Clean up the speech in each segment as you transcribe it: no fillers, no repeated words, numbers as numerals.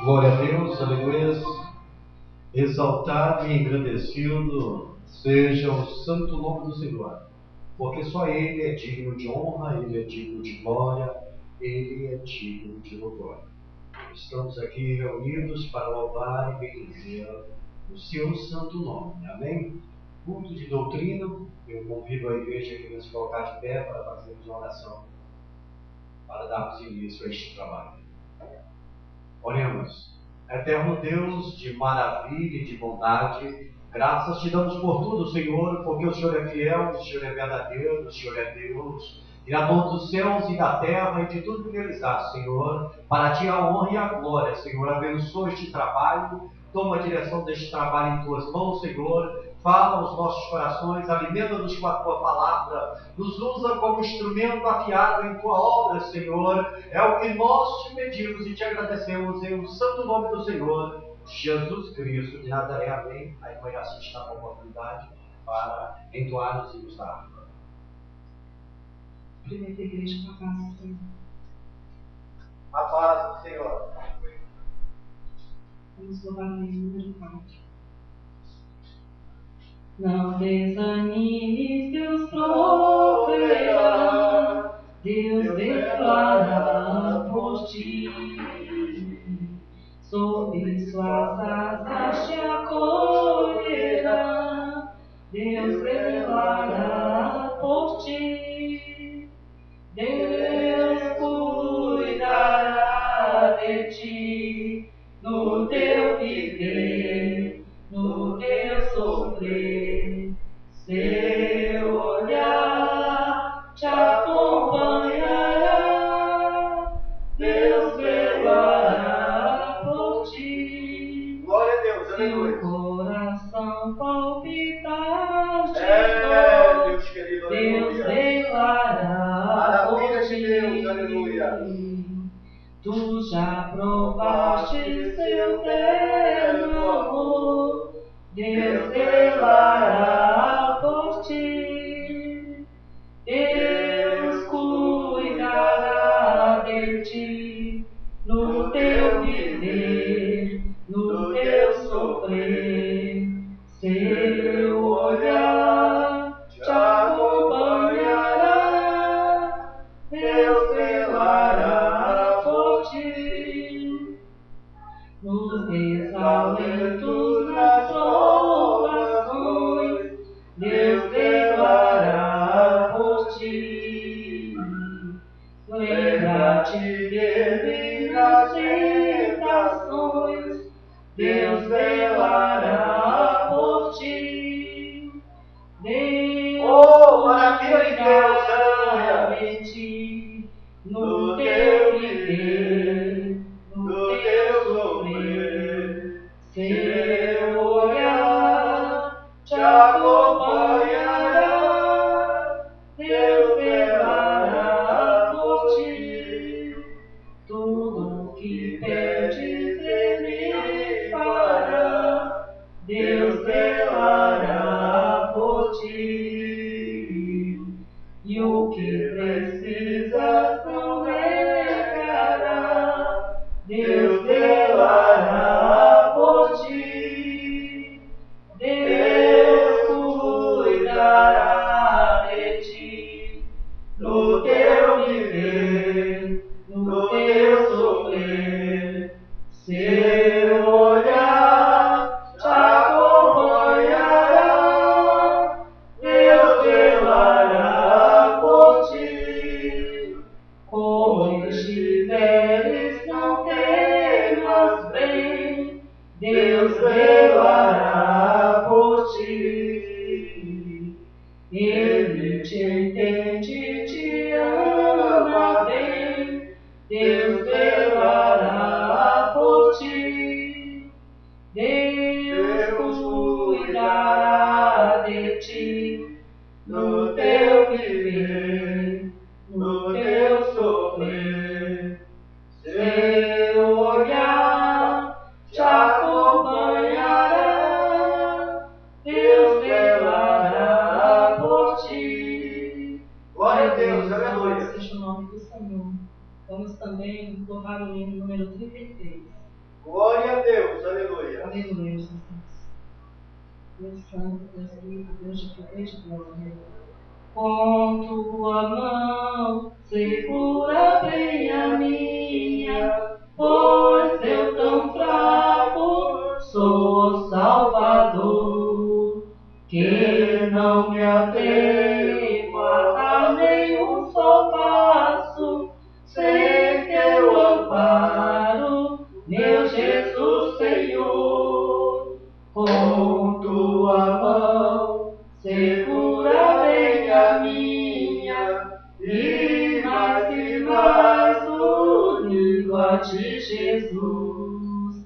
Glória a Deus, aleluia. Exaltado e engrandecido seja o santo nome do Senhor, porque só Ele é digno de honra, Ele é digno de glória, Ele é digno de louvor. Estamos aqui reunidos para louvar e bendizer o seu santo nome. Amém? Culto de doutrina, eu convido a igreja aqui a se colocar de pé para fazermos uma oração, para darmos início a este trabalho. Oremos. Eterno Deus de maravilha e de bondade, graças te damos por tudo, Senhor, porque o Senhor é fiel, o Senhor é verdadeiro, o Senhor é Deus, Criador dos céus e da terra e de tudo que neles há, Senhor. Para ti a honra e a glória, Senhor. Abençoa este trabalho, toma a direção deste trabalho em tuas mãos, Senhor. Fala aos nossos corações, alimenta-nos com a tua palavra, nos usa como instrumento afiado em tua obra, Senhor. É o que nós te pedimos e te agradecemos em o santo nome do Senhor, Jesus Cristo de Nazaré. Amém. A irmã Yaci está com a oportunidade para entoar os hinos da harpa. Primeira igreja com a paz do Senhor. A paz do Senhor. Vamos louvar o número 4. Não desanimes, Deus proverá, Deus declara por ti. Sob suas asas te acolherá, Deus declara por ti. Deus cuidará de ti, no teu viver, no teu sofrer. Seu olhar te acompanhará, Deus velará por ti. Glória a Deus, aleluia. Seu coração palpitar de dor, Deus querido, Deus aleluia. velará por Maravilha ti. de Deus, aleluia. Tu já provaste seu terno amor, Deus velará por ti. Deus cuidará de ti, no teu viver, no teu sofrer. Seu olhar te acompanhará, Deus velará por ti. Nos desalentos, nas provações, Deus velará por ti. Lembra-te dele nas tentações, Deus velará por ti. Deus maravilha de Deus, cuidará de ti, no teu viver, no teu sofrer. Seu olhar te acompanhará, Deus velará por ti. Tudo que pedes Ele fará, Deus velará por ti. E o que precisas não negará, Deus velará por ti. Deus cuidará de ti, no teu viver, no teu sofrer. Seu olhar te acompanhará, refletir no teu viver, no teu sofrer. Seu olhar te acompanhará, Deus velará por ti. Glória a Deus, aleluia. Seja o nome do Senhor. Vamos também louvar o hino número 33. Glória a Deus, aleluia. Aleluia, Jesus. Deus Santo, Deus vivo, Deus de poder e de glória. Com tua mão segura bem a minha, pois eu tão fraco sou Salvador, que não me atrevo a dar nenhum só passo sem teu amparo, meu Jesus Senhor. Com tua mão segura bem a minha, e mais unido a ti, Jesus.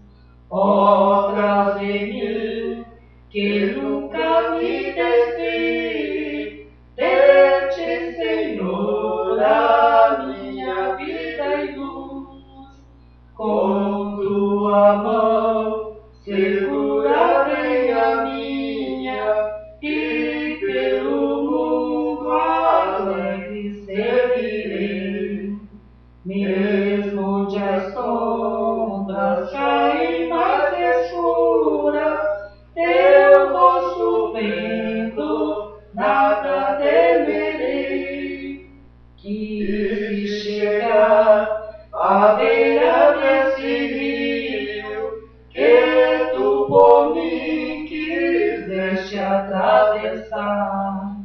Ó, traz em mim, que nunca me desvie de ti, Senhor, a minha vida e luz. Com tua mão segura bem a minha, e pelo mundo alegre seguirei. Mesmo onde as sombras caem mais escuras, teu rosto vendo, nada temerei. Que se chegar à beira desse rio, que tu por mim quiseste atravessar,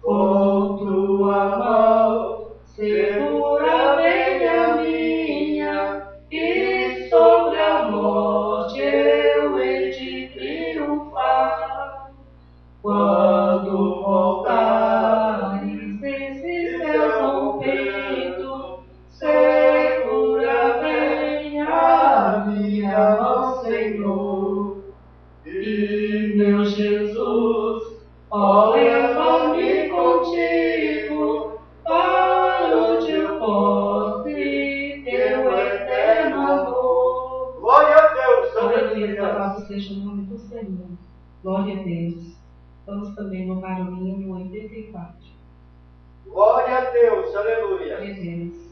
com tua mão segura bem a minha, e sobre a morte eu hei de triunfar. Quando voltares esses teus rompendo, segura bem a minha mão, Senhor. E meu Jesus, ó, leva-me contigo para onde eu posse teu eterno amor. Glória a Deus, Aleluia, aleluia. louvado seja o nome do Senhor. Glória a Deus. Vamos também louvar o hino 84. Glória a Deus, aleluia. Glória a Deus.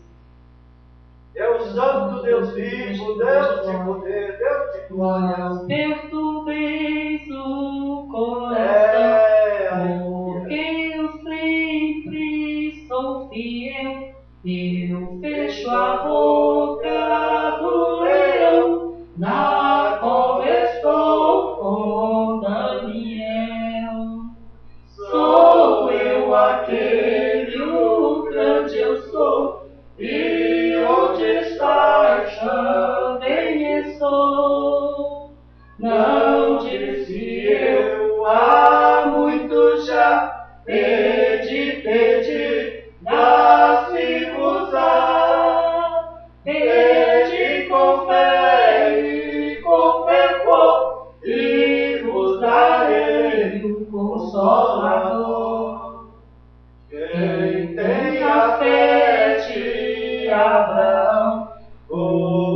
Deus santo, Deus vivo, Deus de poder, Deus de glória. Não perturbeis o coração, porque eu sempre sou fiel. Eu fecho a boca do leão, na cova estou com Daniel. Sou eu aquele, o grande eu sou, e onde estás também estou. Não disse eu há muito já, pedi, dá-se-vos-á. Pedi com fé e com fervor, e vos darei o Consolador. Quem tem a fé de Abraão, o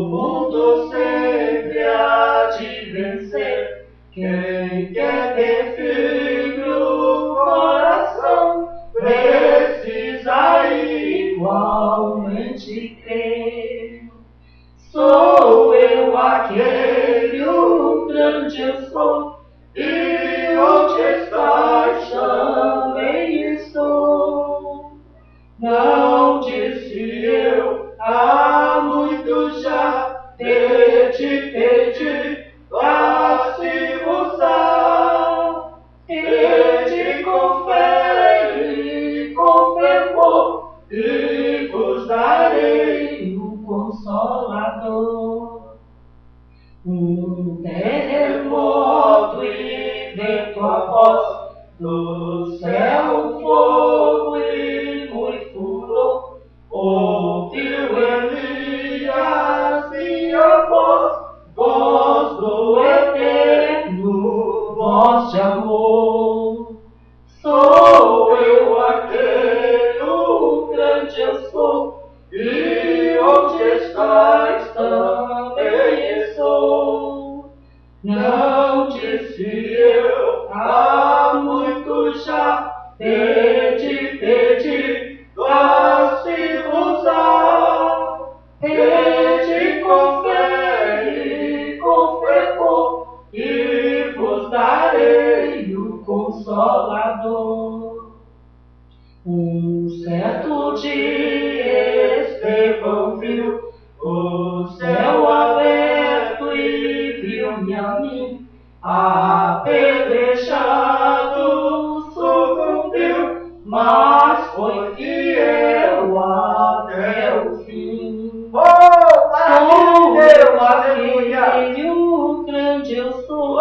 mundo sempre há de vencer. Quem quer ter filho no coração, precisa igualmente crer. Sou eu aquele, o grande eu sou, e onde estás também estou. Não disse eu há muito já, pedi, dá-se-vos-á. Pedi com fé e com fervor, e vos darei o Consolador. Um terremoto e vento a voz, do céu fogo e muito furor, ouviu Elias minha voz do eterno, voz de amor. de Estevão viu o céu aberto e viu-me a mim, apedrejado, sucumbiu, mas foi fiel até o fim. Sou eu aquele, o grande eu sou,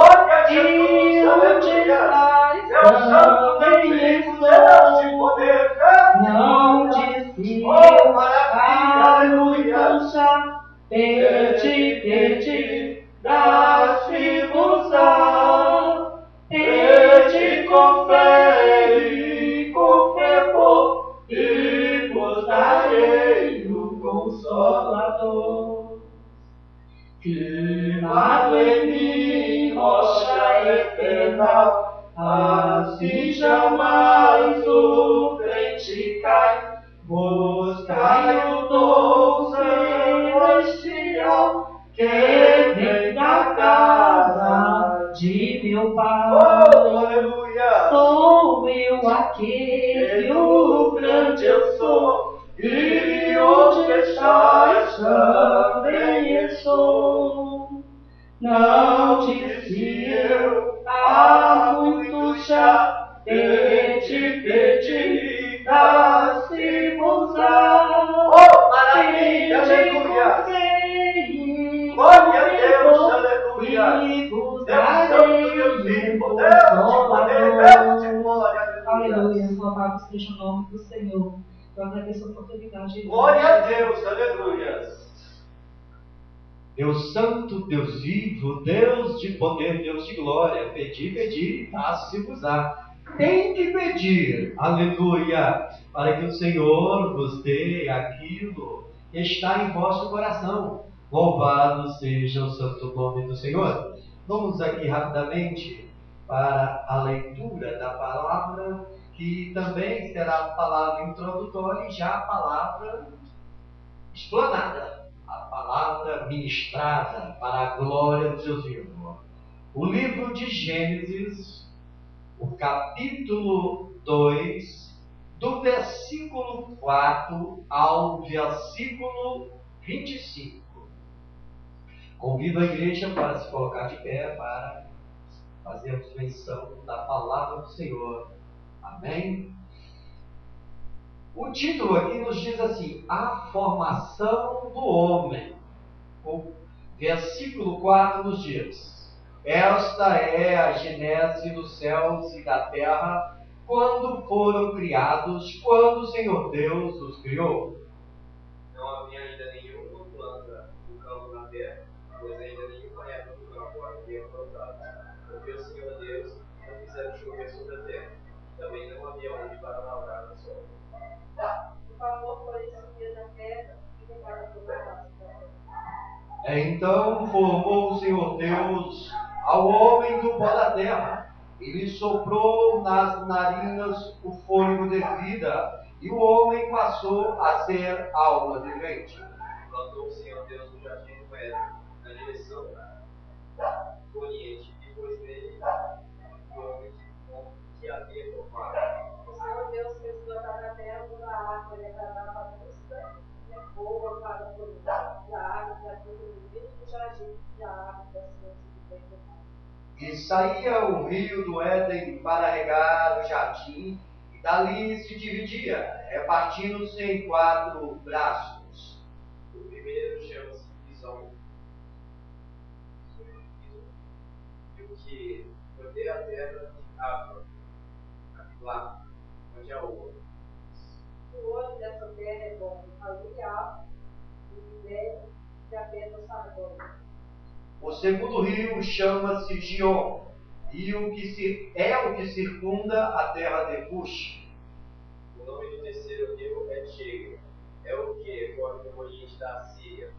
e onde estás também sou. Não disse eu, aleluia, pedi, dá-se-vos-á, pedi com fé e com fervor, e vos darei o Consolador. Firmado em mim, rocha eterna, assim jamais o crente cai. Buscai o dom celestial que vem da casa de meu Pai. Sou eu aquele, o grande eu sou, e onde estás também estou. Não disse eu, há muito já, pedi, dá-se-vos-á. Maravilha, aleluia. Glória a Deus, aleluia. Deus Santo, Deus vivo, Deus de poder, Deus de glória, aleluia. Louvado seja o nome do Senhor. Eu agradeço a oportunidade. Glória a Deus, aleluia. Deus Santo, Deus vivo, Deus de poder, Deus de glória, pedi, dá-se-vos-á. Tem que pedir, aleluia, para que o Senhor vos dê aquilo que está em vosso coração. Louvado seja o santo nome do Senhor. Vamos aqui rapidamente para a leitura da palavra, que também será a palavra introdutória e já a palavra explanada, a palavra ministrada para a glória do Deus vivo. O livro de Gênesis, o capítulo 2, do versículo 4 ao versículo 25. Convido a igreja para se colocar de pé para fazermos menção da palavra do Senhor. Amém? O título aqui nos diz assim: a formação do homem. O versículo 4 nos diz: esta é a genese dos céus e da terra, quando foram criados, quando o Senhor Deus os criou. Não havia ainda nenhuma planta do campo na terra, pois ainda nenhuma erva do campo havia brotado, porque o Senhor Deus não fizera chover sobre a terra, também não havia onde para lavrar o sol. Por favor, por isso dia da terra e prepara para o terra. Então formou o Senhor Deus ao homem do pó da terra, e lhe soprou nas narinas o fôlego de vida, e o homem passou a ser alma vivente. Plantou o Senhor Deus no jardim do Éden, na direção do Oriente, e pôs nele o homem que havia formado. O Senhor Deus fez brotar na terra toda a árvore agradável à vista, e boa para a colheita, e a árvore da vida do vinho do jardim, e a árvore da ciência do bem e do mal. E saía o rio do Éden para regar o jardim, e dali se dividia, repartindo-se em 4 braços. O primeiro chama-se Pison, e o que rodeia a terra ficava lá, onde há ouro. O olho dessa terra é bom, aluvial, e minério, e apenas sargônia. O segundo rio chama-se Gion, e o que circunda a terra de Cush. O nome do terceiro rio é Tigre, é o que corre no oriente da Assíria,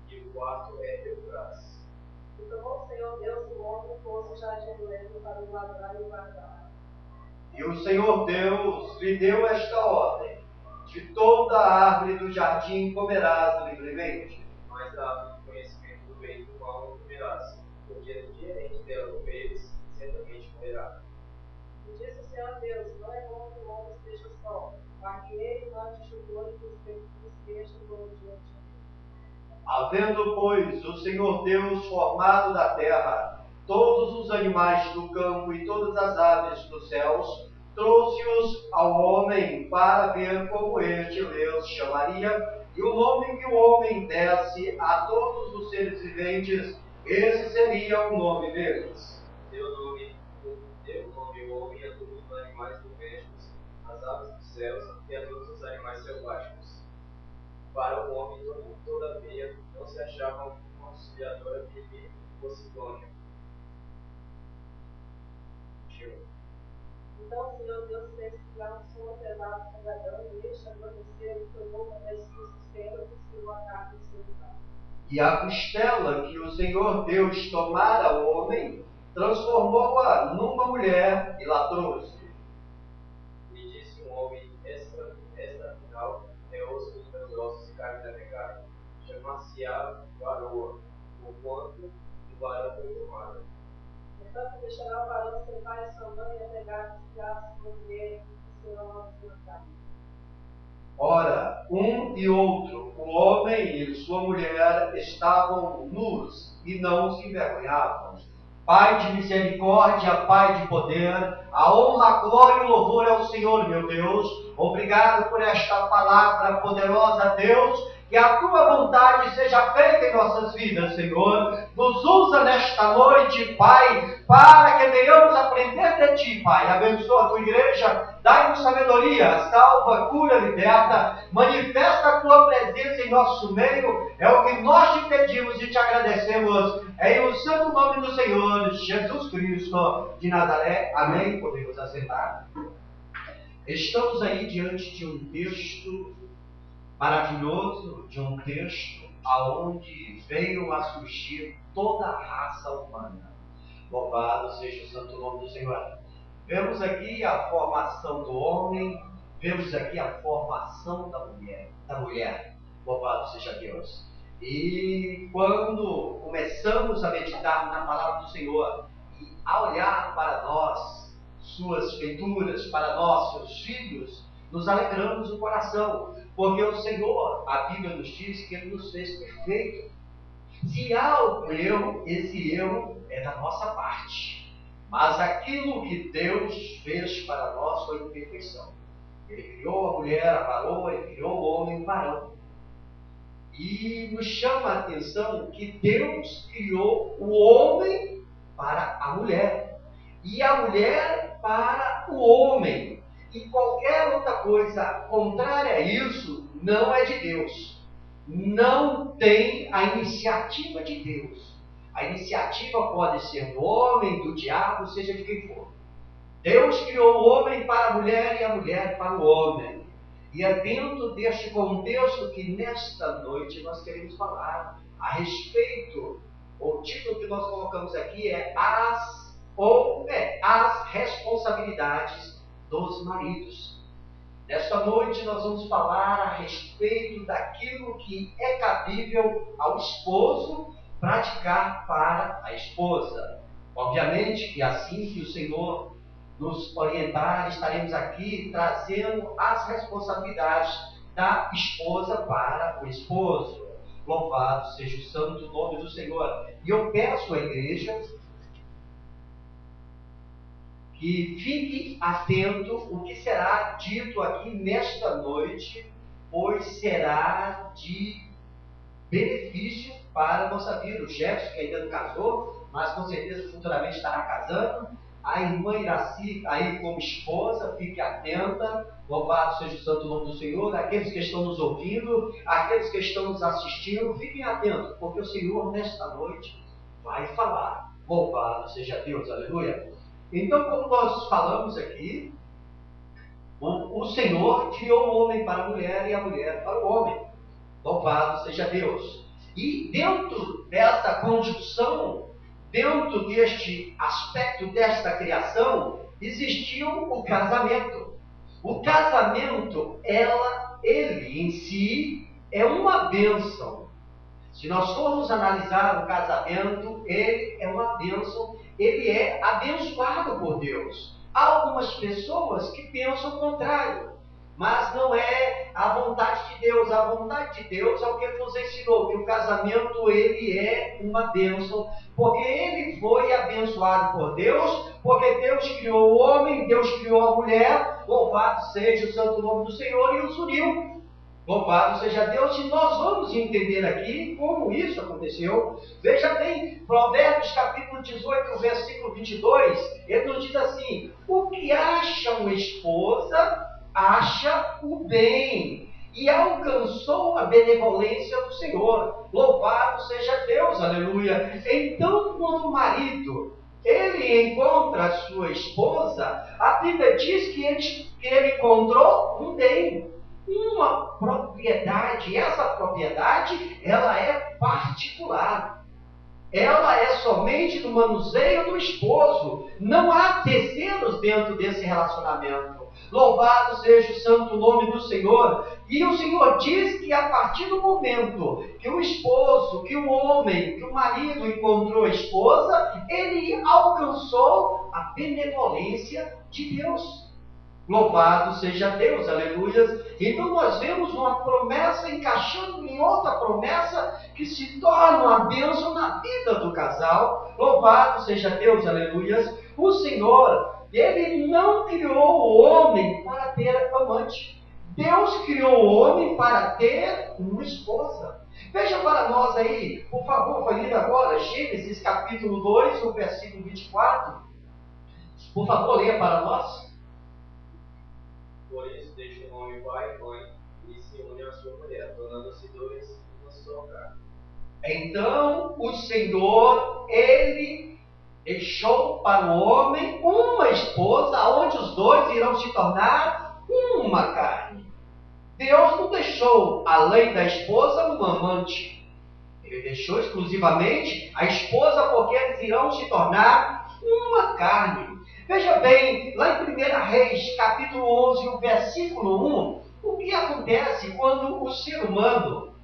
e o quarto é Eufrates. E tomou o Senhor Deus o homem e pôs o jardim do Éden para o ladrar e o guardar. E o Senhor Deus lhe deu esta ordem: de toda a árvore do jardim comerás livremente, Mas da árvore do conhecimento do bem e do mal não comerás, porque no dia em que dela comeres, certamente morrerás. E disse o Senhor Deus: não é bom que o homem esteja só, guarde ele e mande Havendo, pois, o Senhor Deus formado da terra todos os animais do campo e todas as aves dos céus, trouxe-os ao homem para ver como este Deus chamaria, e o nome que o homem desse a todos os seres viventes, esse seria o nome deles. Deu nome ao homem a todos os animais domésticos, às aves dos céus e a todos os animais selváticos. Para o homem, todavia, não se achava uma auxiliadora que lhe fosse idônea. Então o Senhor Deus fez criar um som pesado com Adão, e este adormeceu e tomou uma das suas costelas e esfriou a carne em seu lugar. E a costela que o Senhor Deus tomara ao homem, transformou-a numa mulher e lá trouxe. E disse um homem: esta afinal é osso dos meus ossos e carne da minha carne. Chamar-se-á varoa, porquanto o varão foi tomado. Portanto, deixará o varão seu pai e sua mãe, e apegar-se a sua mulher, e serão uma sua carne. Ora, um e outro, o homem e sua mulher, estavam nus e não se envergonhavam. Pai de misericórdia, Pai de poder, a honra, a glória e o louvor ao Senhor, meu Deus. Obrigado por esta palavra poderosa, Deus. Que a tua vontade seja feita em nossas vidas, Senhor. Nos usa nesta noite, Pai, para que venhamos aprender de Ti, Pai. Abençoa a tua igreja, dai-nos sabedoria, salva, cura, liberta, manifesta a tua presença em nosso meio. É o que nós te pedimos e te agradecemos. É em o santo nome do Senhor, Jesus Cristo de Nazaré. Amém. Podemos assentar. Estamos aí diante de um texto maravilhoso, de um texto aonde veio a surgir toda a raça humana. Louvado seja o santo nome do Senhor. Vemos aqui a formação do homem, vemos aqui a formação da mulher. Louvado seja Deus. E quando começamos a meditar na palavra do Senhor e a olhar para nós, suas feituras, para nós, seus filhos, nos alegramos o coração, porque o Senhor, a Bíblia nos diz que Ele nos fez perfeito. Se há algum erro, esse erro é da nossa parte. Mas aquilo que Deus fez para nós foi perfeição. Ele criou a mulher, a varoa, Ele criou o homem, o varão. E nos chama a atenção que Deus criou o homem para a mulher e a mulher para o homem. E qualquer outra coisa contrária a isso não é de Deus. Não tem a iniciativa de Deus. A iniciativa pode ser do homem, do diabo, seja de quem for. Deus criou o homem para a mulher e a mulher para o homem. E é dentro deste contexto que nesta noite nós queremos falar a respeito. O título que nós colocamos aqui é as responsabilidades dos maridos. Nesta noite nós vamos falar a respeito daquilo que é cabível ao esposo praticar para a esposa. Obviamente que assim que o Senhor nos orientar, estaremos aqui trazendo as responsabilidades da esposa para o esposo. Louvado seja o santo nome do Senhor. E eu peço à igreja que fique atento o que será dito aqui nesta noite, pois será de benefício para a nossa vida. O Jefferson, que ainda não casou, mas com certeza futuramente estará casando. A irmã Iraci, aí como esposa, fique atenta. Louvado seja o santo nome do Senhor. Aqueles que estão nos ouvindo, aqueles que estão nos assistindo, fiquem atentos, porque o Senhor nesta noite vai falar. Louvado seja Deus, aleluia. Então, como nós falamos aqui, o Senhor criou o homem para a mulher e a mulher para o homem. Louvado seja Deus. E dentro dessa conjunção, dentro deste aspecto desta criação, existiu o casamento. O casamento, ele em si é uma bênção. Se nós formos analisar o casamento, ele é uma bênção. Ele é abençoado por Deus. Há algumas pessoas que pensam o contrário. mas não é a vontade de Deus. A vontade de Deus é o que Ele nos ensinou, que o casamento ele é uma bênção, porque ele foi abençoado por Deus, porque Deus criou o homem, Deus criou a mulher, louvado seja o santo nome do Senhor, e os uniu. Louvado seja Deus, e nós vamos entender aqui como isso aconteceu. Veja bem, Provérbios capítulo 18, versículo 22, ele nos diz assim: o que acha uma esposa, acha o bem, e alcançou a benevolência do Senhor. Louvado seja Deus, aleluia. Então, quando o marido ele encontra a sua esposa, a Bíblia diz que ele encontrou um bem, uma propriedade. E essa propriedade, ela é particular. Ela é somente do manuseio do esposo. Não há terceiros dentro desse relacionamento. Louvado seja o santo nome do Senhor. E o Senhor diz que a partir do momento que o esposo, que o homem, que o marido encontrou a esposa, ele alcançou a benevolência de Deus. Louvado seja Deus, aleluia. Então nós vemos uma promessa encaixando em outra promessa que se torna uma bênção na vida do casal. Louvado seja Deus, aleluia. O Senhor, Ele não criou o homem para ter amante. Deus criou o homem para ter uma esposa. Veja para nós aí, por favor, foi lido agora, Gênesis capítulo 2, o versículo 24. Por favor, leia para nós. Por isso deixa o homem pai e mãe e se une à sua mulher, tornando-se dois uma só carne. Então o Senhor, Ele deixou para o homem uma esposa, onde os dois irão se tornar uma carne. Deus não deixou, além da esposa, um amante. Ele deixou exclusivamente a esposa, porque eles irão se tornar uma carne. Veja bem, lá em 1 Reis, capítulo 11, o versículo 1, o que acontece quando o ser humano,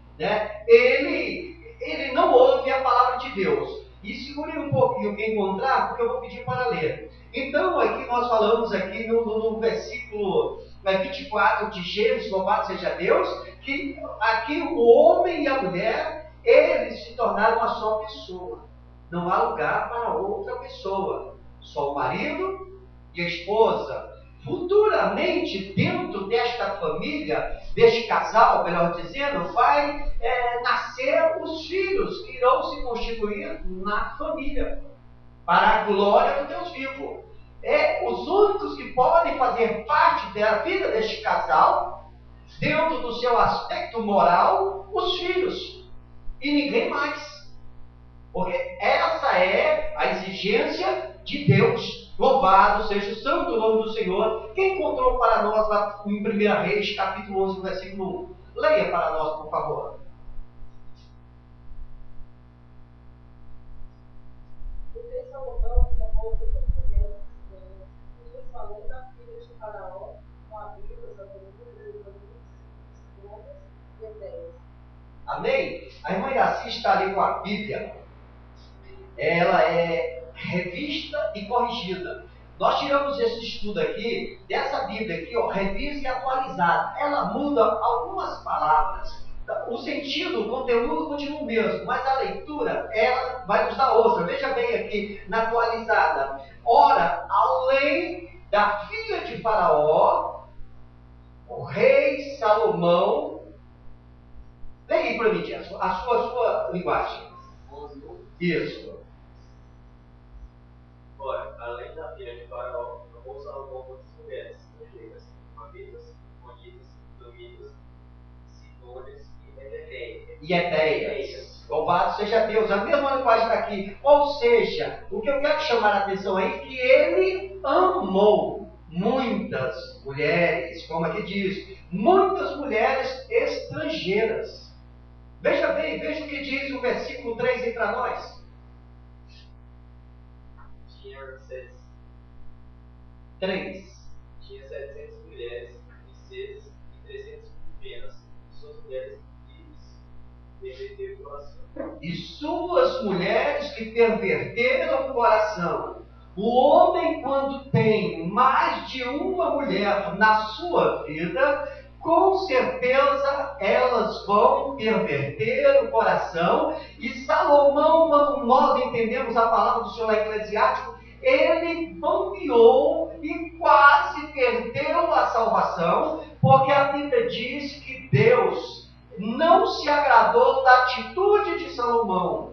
ele não ouve a palavra de Deus. E segure um pouquinho quem encontrar, porque eu vou pedir para ler. Então, aqui nós falamos aqui no versículo 24 de Gênesis, louvado seja Deus, que aqui o homem e a mulher, eles se tornaram uma só pessoa. Não há lugar para outra pessoa. Só o marido e a esposa. Futuramente, dentro desta família, deste casal, melhor dizendo, vai nascer os filhos que irão se constituir na família, para a glória do Deus vivo. Os únicos que podem fazer parte da vida deste casal, dentro do seu aspecto moral, os filhos. E ninguém mais. Porque essa é a exigência de Deus. Louvado seja o santo nome do Senhor. Quem encontrou para nós lá em 1 Reis, capítulo 11, versículo 1? Leia para nós, por favor. Porque Salomão tomou muitas mulheres e os falou da filha de Faraó, com Abias, Abanias, Sidonas e Edéias. Amém? A irmã Iraci está ali com a Bíblia. Ela é revista e corrigida. Nós tiramos esse estudo aqui, dessa Bíblia aqui, revista e atualizada. Ela muda algumas palavras. O sentido, o conteúdo continua o mesmo, mas a leitura, ela vai nos dar outra. Veja bem aqui, na atualizada. Ora, além da filha de Faraó, o rei Salomão... Leia aí para mim, Tiago, a sua linguagem. Isso. Ora, além da filha de Faraó, tomou Salomão muitas mulheres estrangeiras, Amitas, Monitas, Domitas, Sidones e Edéias. Louvado seja Deus. A mesma linguagem está aqui. Ou seja, o que eu quero chamar a atenção aí é que ele amou muitas mulheres, como aqui diz, muitas mulheres estrangeiras. Veja bem, veja o que diz o versículo 3 aí para nós. Tinha 700 mulheres, princeses e 300 pequenas, suas mulheres que perverteram o coração. E suas mulheres que perverteram o coração. O homem, quando tem mais de uma mulher na sua vida, com certeza elas vão perverter o coração. E Salomão, quando nós entendemos a palavra do Senhor Eclesiástico, ele bambeou e quase perdeu a salvação, porque a Bíblia diz que Deus não se agradou da atitude de Salomão.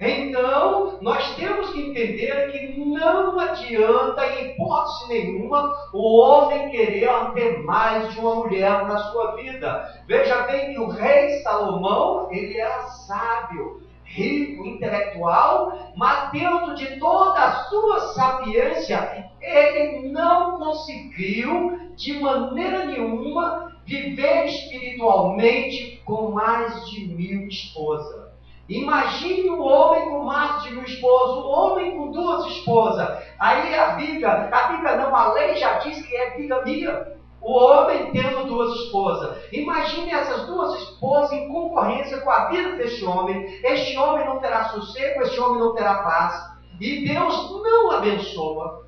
Então, nós temos que entender que não adianta, em hipótese nenhuma, o homem querer ter mais de uma mulher na sua vida. Veja bem que o rei Salomão, ele era sábio, rico, intelectual, mas dentro de toda a sua sapiência, ele não conseguiu, de maneira nenhuma, viver espiritualmente com mais de 1000 esposas. Imagine um homem com mais de 1000 esposas, um homem com 2 esposas. Aí a Bíblia não, a lei já diz que é bigamia. O homem tendo 2 esposas. Imagine essas 2 esposas em concorrência com a vida deste homem. Este homem não terá sossego, este homem não terá paz. E Deus não abençoa.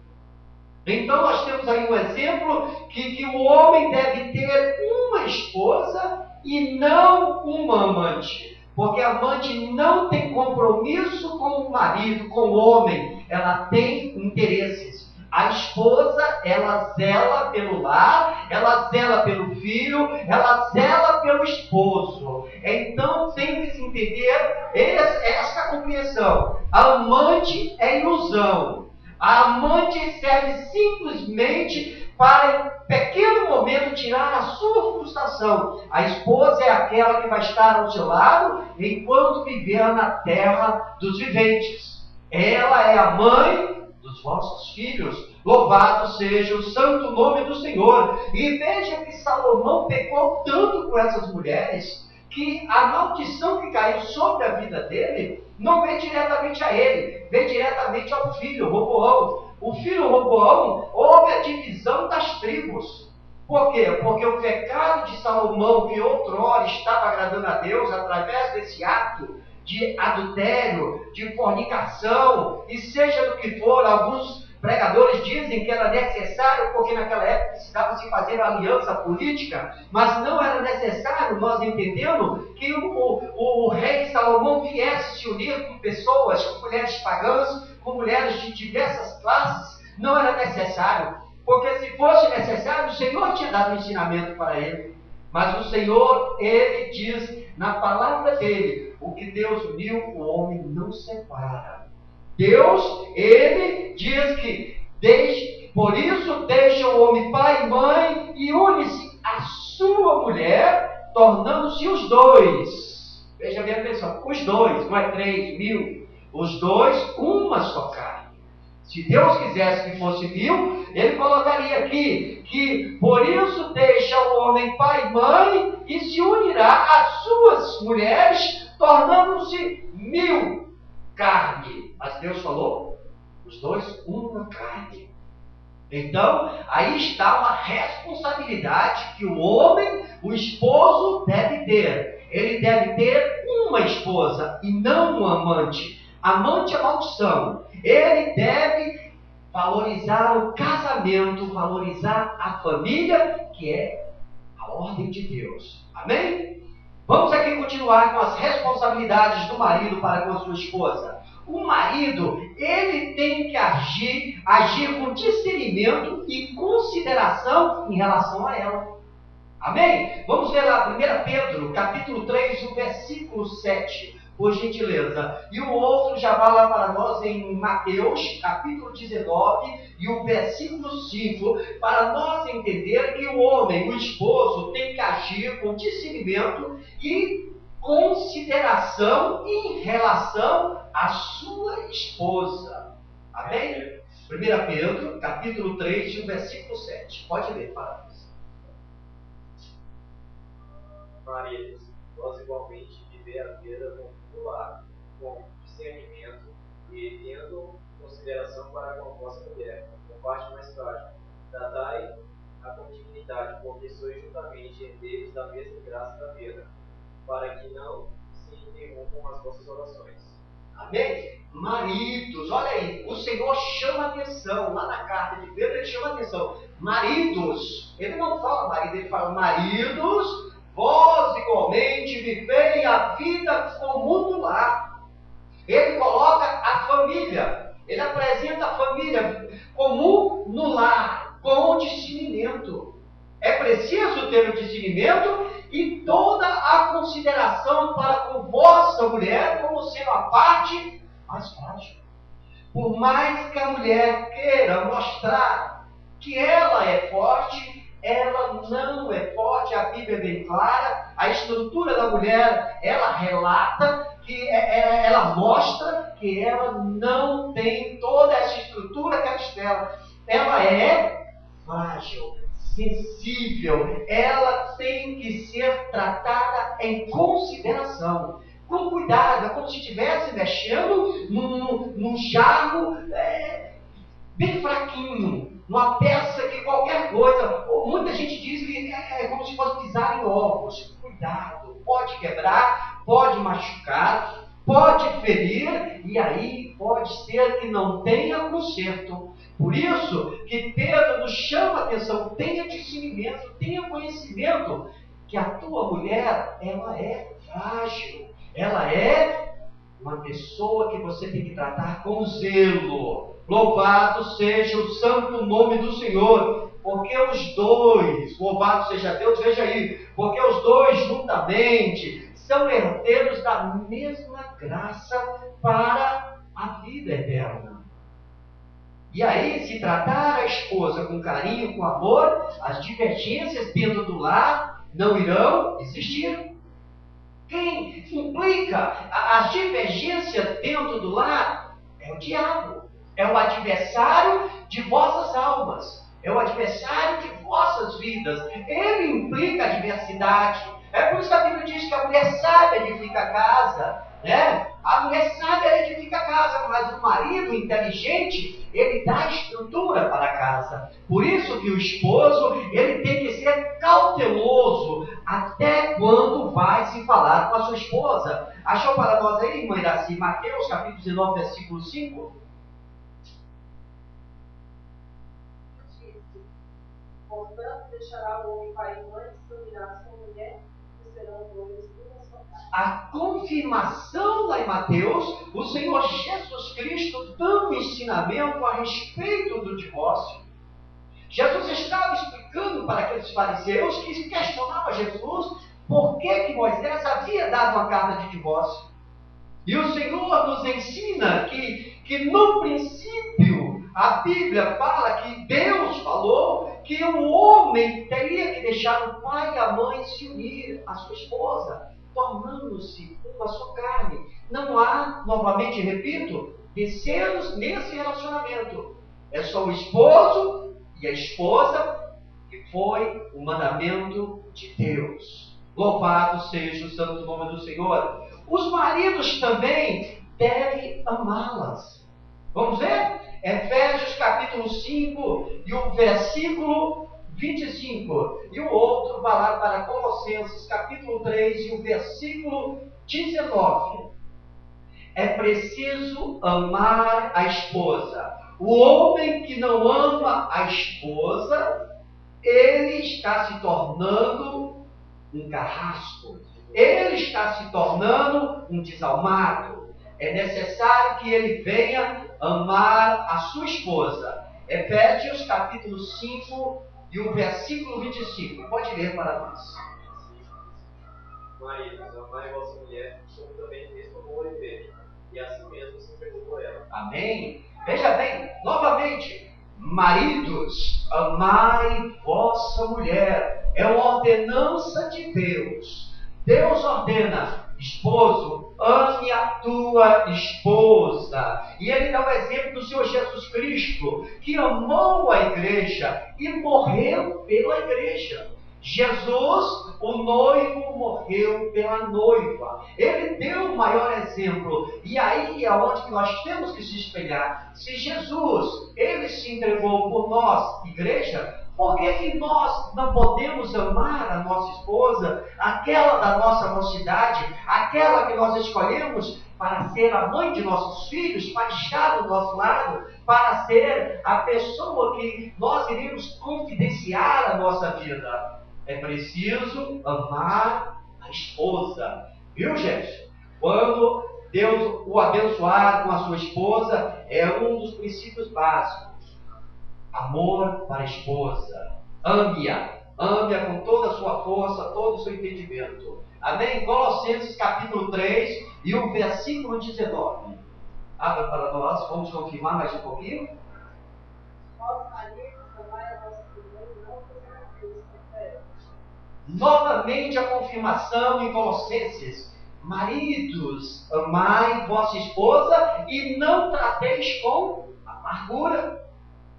Então nós temos aí um exemplo que o homem deve ter uma esposa e não uma amante. Porque a amante não tem compromisso com o marido, com o homem. Ela tem interesses. A esposa, ela zela pelo lar, ela zela pelo filho, ela zela pelo esposo. Então tem que se entender essa compreensão. A amante é ilusão. A amante serve simplesmente para, em pequeno momento, tirar a sua frustração. A esposa é aquela que vai estar ao seu lado enquanto viver na terra dos viventes. Ela é a mãe dos vossos filhos. Louvado seja o santo nome do Senhor. E veja que Salomão pecou tanto com essas mulheres, que a maldição que caiu sobre a vida dele não veio diretamente a ele, veio diretamente ao filho, Roboão. O filho Roboão, houve a divisão das tribos. Por quê? Porque o pecado de Salomão, que outrora estava agradando a Deus através desse ato de adultério, de fornicação, e seja do que for, alguns pregadores dizem que era necessário, porque naquela época precisava se fazer aliança política, mas não era necessário, nós entendendo que o rei Salomão viesse se unir com pessoas, com mulheres pagãs, com mulheres de diversas classes. Não era necessário, porque se fosse necessário, o Senhor tinha dado um ensinamento para ele. Mas o Senhor, ele diz na palavra dele, o que Deus uniu, o homem não separa. Deus, ele diz que por isso deixa o homem pai e mãe e une-se à sua mulher, tornando-se os 2. Veja bem a atenção, os 2, não é 3.000, os 2, uma só carne. Se Deus quisesse que fosse 1000, ele colocaria aqui que por isso deixa o homem pai e mãe e se unirá às suas mulheres, tornando-se 1000 carne. Mas Deus falou, os 2, uma carne. Então, aí está uma responsabilidade que o homem, o esposo, deve ter. Ele deve ter uma esposa e não um amante. Amante é maldição. Ele deve valorizar o casamento, valorizar a família, que é a ordem de Deus. Amém? Vamos aqui continuar com as responsabilidades do marido para com a sua esposa. O marido, ele tem que agir com discernimento e consideração em relação a ela. Amém? Vamos ver lá 1 Pedro, capítulo 3, o versículo 7, por gentileza. E o outro já vai lá para nós em Mateus, capítulo 19, e o versículo 5, para nós entender que o homem, o esposo, tem que agir com discernimento e consideração em relação à sua esposa. Amém? 1 Pedro, capítulo 3, e o versículo 7. Pode ler para nós. Maridos, vós igualmente viver a vida no lar, com discernimento e tendo consideração para com a vossa mulher, com parte mais frágil. Tratai a continuidade, porque sois juntamente herdeiros da mesma graça da vida, para que não se interrompam as vossas orações. Amém? Maridos, olha aí, o Senhor chama atenção, lá na carta de Pedro ele chama atenção. Maridos, ele não fala marido, ele fala maridos, vós igualmente vivei a vida comum do lar. Ele coloca a família, ele apresenta a família comum no lar, com discernimento. É preciso ter o discernimento e toda a consideração para com vossa mulher como sendo a parte mais frágil. Por mais que a mulher queira mostrar que ela é forte, ela não é forte. A Bíblia é bem clara, a estrutura da mulher, ela relata que ela mostra que ela não tem toda essa estrutura que ela espera. Ela é frágil, sensível, ela tem que ser tratada em consideração, com cuidado. É como se estivesse mexendo num jarro bem fraquinho, numa peça que qualquer coisa, muita gente diz que é como se fosse pisar em ovos. Cuidado, pode quebrar, pode machucar, pode ferir, e aí pode ser que não tenha conserto. Por isso que Pedro nos chama a atenção: tenha discernimento, tenha conhecimento que a tua mulher, ela é frágil, ela é uma pessoa que você tem que tratar com zelo. Louvado seja o santo nome do Senhor, porque os dois, louvado seja Deus, veja aí, porque os dois juntamente são herdeiros da mesma graça para a vida eterna. E aí, se tratar a esposa com carinho, com amor, as divergências dentro do lar não irão existir. Quem implica as divergências dentro do lar é o diabo. É o adversário de vossas almas. É o adversário de vossas vidas. Ele implica a diversidade. É por isso que a Bíblia diz que a mulher sábia edifica a casa, né? A mulher sábia edifica a casa, mas o marido inteligente, ele dá estrutura para a casa. Por isso que o esposo, ele tem que ser cauteloso até quando vai se falar com a sua esposa. Achou para nós aí, irmã Iraci, Mateus capítulo 19, versículo 5? Portanto, deixará o homem pai e mãe, se unirá a sua mulher, e serão dois uma só carne. A confirmação lá em Mateus, o Senhor Jesus Cristo dando um ensinamento a respeito do divórcio. Jesus estava explicando para aqueles fariseus que questionavam Jesus por que Moisés havia dado uma carta de divórcio. E o Senhor nos ensina que no princípio a Bíblia fala que Deus falou que o homem teria que deixar o pai e a mãe se unir à sua esposa, tornando-se uma só carne. Não há, novamente repito, terceiros nesse relacionamento. É só o esposo e a esposa, que foi o mandamento de Deus. Louvado seja o santo nome do Senhor. Os maridos também devem amá-las. Vamos ver? Efésios capítulo 5 e o versículo 25. E o outro vai lá para Colossenses capítulo 3 e o versículo 19. É preciso amar a esposa. O homem que não ama a esposa, ele está se tornando um carrasco. Ele está se tornando um desalmado. É necessário que ele venha amar a sua esposa. Efésios capítulo 5 e o versículo 25. Pode ler para nós. Maridos, amai vossa mulher, como também Cristo amou a igreja, e assim mesmo se entregou por ela. Amém? Veja bem, novamente, maridos, amai vossa mulher. É uma ordenança de Deus. Deus ordena: esposo, ame a tua esposa. E ele dá o exemplo do Senhor Jesus Cristo, que amou a igreja e morreu pela igreja. Jesus, o noivo, morreu pela noiva. Ele deu o maior exemplo. E aí é onde nós temos que se espelhar. Se Jesus, ele se entregou por nós, igreja, Por que que nós não podemos amar a nossa esposa, aquela da nossa mocidade, aquela que nós escolhemos para ser a mãe de nossos filhos, para estar do nosso lado, para ser a pessoa que nós iremos confidenciar a nossa vida? É preciso amar a esposa. Viu, gente? Quando Deus o abençoar com a sua esposa, é um dos princípios básicos. Amor para a esposa. Ame-a. Ame-a com toda a sua força, todo o seu entendimento. Amém? Colossenses capítulo 3 e o versículo 19. Abra para nós, vamos confirmar mais um pouquinho. Vós, maridos, amai a vossa mulher e não vos ameaçeis. Novamente a confirmação em Colossenses. Maridos, amai vossa esposa e não trateis com amargura.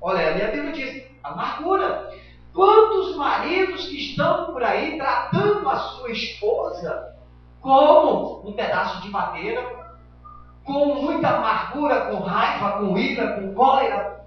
Olha, a minha Bíblia diz, amargura. Quantos maridos que estão por aí tratando a sua esposa como um pedaço de madeira, com muita amargura, com raiva, com ira, com cólera?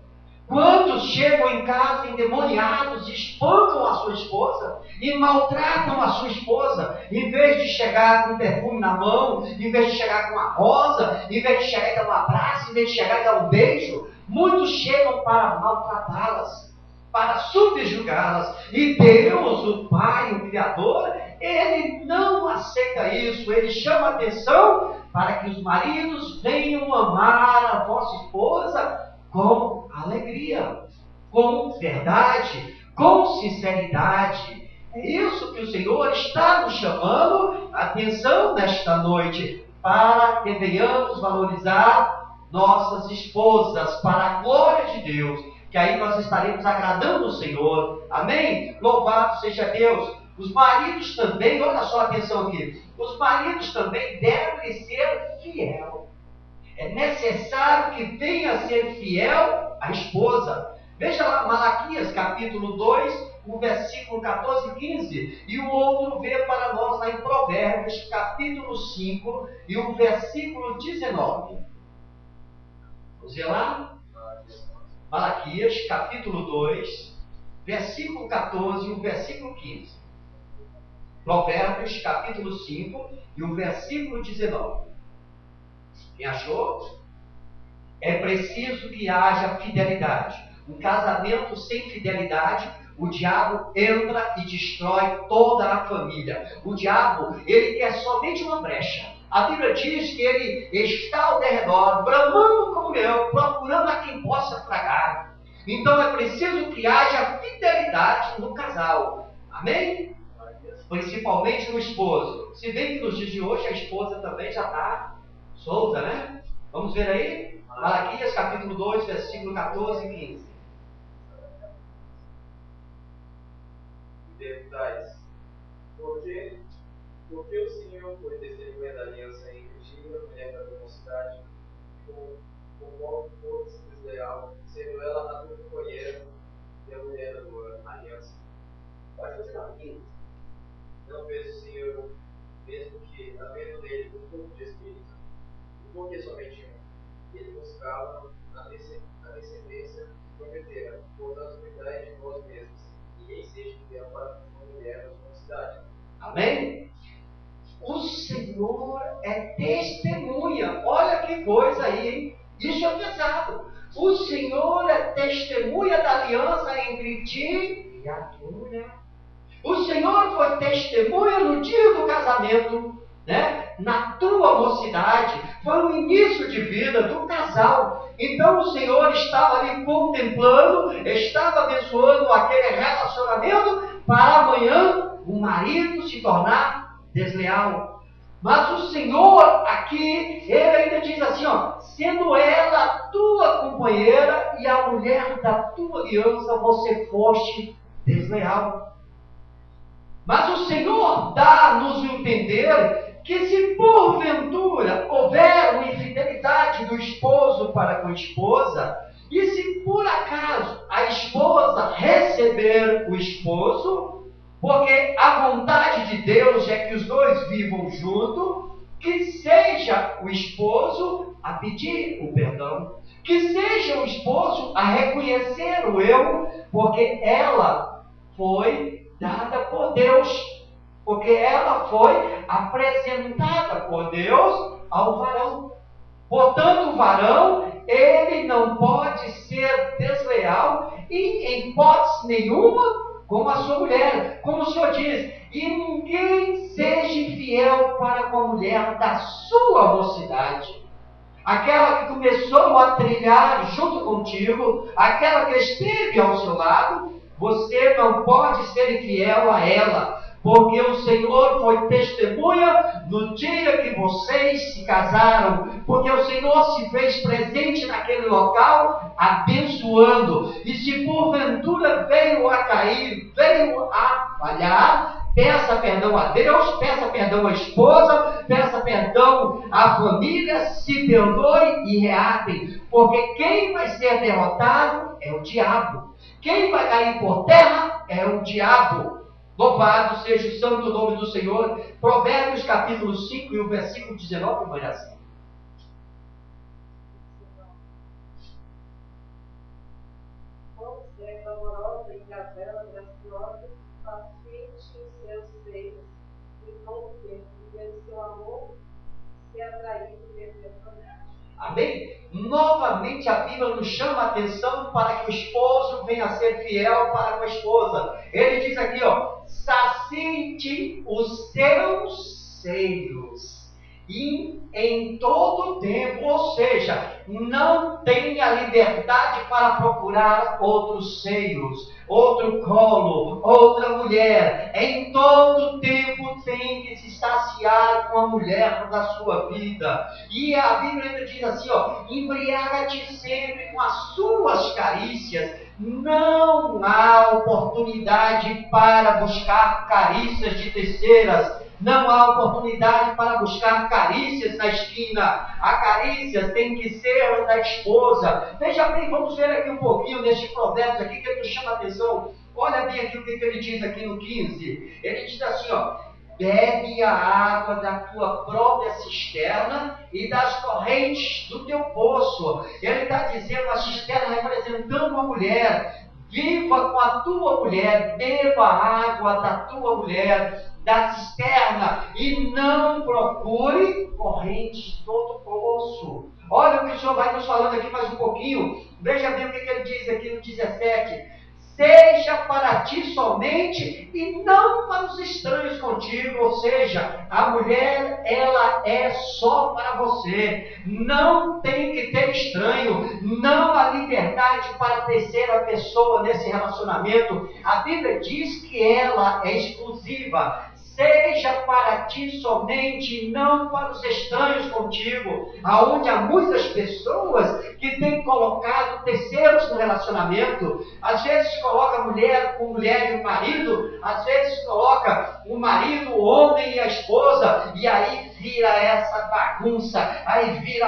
Quantos chegam em casa endemoniados, espancam a sua esposa e maltratam a sua esposa, em vez de chegar com um perfume na mão, em vez de chegar com uma rosa, em vez de chegar e dar um abraço, em vez de chegar e dar um beijo? Muitos chegam para maltratá-las, para subjugá-las. E Deus, o Pai, o Criador, Ele não aceita isso. Ele chama a atenção para que os maridos venham amar a vossa esposa com alegria, com verdade, com sinceridade. É isso que o Senhor está nos chamando a atenção nesta noite, para que venhamos valorizar nossas esposas, para a glória de Deus, que aí nós estaremos agradando o Senhor. Amém? Louvado seja Deus. Os maridos também, olha só, atenção aqui, os maridos também devem ser fiel. É necessário que venha a ser fiel à esposa. Veja lá, Malaquias capítulo 2, o versículo 14 e 15. E o outro vê para nós lá em Provérbios capítulo 5 e o versículo 19. Vamos ver lá? Malaquias capítulo 2, versículo 14 e o versículo 15. Provérbios capítulo 5 e o versículo 19. Quem achou? É preciso que haja fidelidade. Um casamento sem fidelidade, o diabo entra e destrói toda a família. O diabo, ele quer somente uma brecha. A Bíblia diz que ele está ao derredor, bramando como leão, procurando a quem possa tragar. Então é preciso que haja fidelidade no casal. Amém? Principalmente no esposo. Se bem que nos dias de hoje a esposa também já está solta, né? Vamos ver aí? Malaquias capítulo 2, versículo 14 e 15. Perguntais, por que o Senhor foi testemunha da aliança entre ti e a mulher da mocidade, com o qual fosse desleal, sendo ela a tua companheira e a mulher da tua aliança? Pode continuar aqui. Não fez o Senhor, mesmo que, havendo nele um pouco de espírito, e porque somente um, ele buscava a descendência que prometera, portanto, cuidai de vós mesmos. Ninguém seja fiel para uma mulher da sua cidade. Amém? O Senhor é testemunha. Olha que coisa aí, hein? Isso é pesado. O Senhor é testemunha da aliança entre ti e a tua mulher. O Senhor foi testemunha no dia do casamento, né? Na tua mocidade. Foi o início de vida do casal. Então o Senhor estava ali contemplando, estava abençoando aquele relacionamento para amanhã o marido se tornar desleal. Mas o Senhor aqui, ele ainda diz assim, ó, sendo ela a tua companheira e a mulher da tua aliança, você foste desleal. Mas o Senhor dá-nos entender que se porventura houver uma infidelidade do esposo para com a esposa, e se por acaso a esposa receber o esposo, porque a vontade de Deus é que os dois vivam juntos, Que seja o esposo a pedir o perdão. Que seja o esposo a reconhecer o eu, porque ela foi dada por Deus. Porque ela foi apresentada por Deus ao varão. Portanto, o varão, ele não pode ser desleal e, em hipótese nenhuma, com a sua mulher. Como o Senhor diz, e ninguém seja infiel para com a mulher da sua mocidade. Aquela que começou a trilhar junto contigo, aquela que esteve ao seu lado, você não pode ser infiel a ela, porque o Senhor foi testemunha no dia que vocês se casaram, porque o Senhor se fez presente naquele local, abençoando, e se porventura veio a cair, veio a falhar, peça perdão a Deus, peça perdão à esposa, peça perdão à família, se perdoe e reatem, porque quem vai ser derrotado é o diabo. Quem vai cair por terra é o diabo. Louvado seja o santo nome do Senhor. Provérbios capítulo 5 e o versículo 19 vai assim. Como serva amorosa e gazela graciosa, paciente em seus seios, e todo tempo, pelo seu amor, se atraído perpetuamente. Amém? Novamente a Bíblia nos chama a atenção para que o esposo venha a ser fiel para com a esposa. Ele diz aqui, ó, sacie os seus seios e em todo tempo, ou seja, não tenha liberdade para procurar outros seios, outro colo, outra mulher. Em todo tempo tem que se saciar com a mulher da sua vida. E a Bíblia ainda diz assim, ó, embriaga-te sempre com as suas carícias. Não há oportunidade para buscar carícias de terceiras. Não há oportunidade para buscar carícias na esquina. A carícia tem que ser da esposa. Veja bem, vamos ver aqui um pouquinho deste provérbio aqui que nos chama a atenção. Olha bem aqui o que ele diz aqui no 15. Ele diz assim, ó, bebe a água da tua própria cisterna e das correntes do teu poço. Ele está dizendo a cisterna representando a mulher. Viva com a tua mulher, beba a água da tua mulher, da cisterna, e não procure correntes de todo poço. Olha o que o Senhor vai nos falando aqui mais um pouquinho. Veja bem o que ele diz aqui no 17. Seja para ti somente e não para os estranhos contigo. Ou seja, a mulher, ela é só para você. Não tem que ter estranho. Não há liberdade para terceira pessoa nesse relacionamento. A Bíblia diz que ela é exclusiva. Seja para ti somente, não para os estranhos contigo, aonde há muitas pessoas que têm colocado terceiros no relacionamento. Às vezes coloca mulher com mulher e o marido, às vezes coloca o marido, o homem e a esposa, e aí vira essa bagunça, aí vira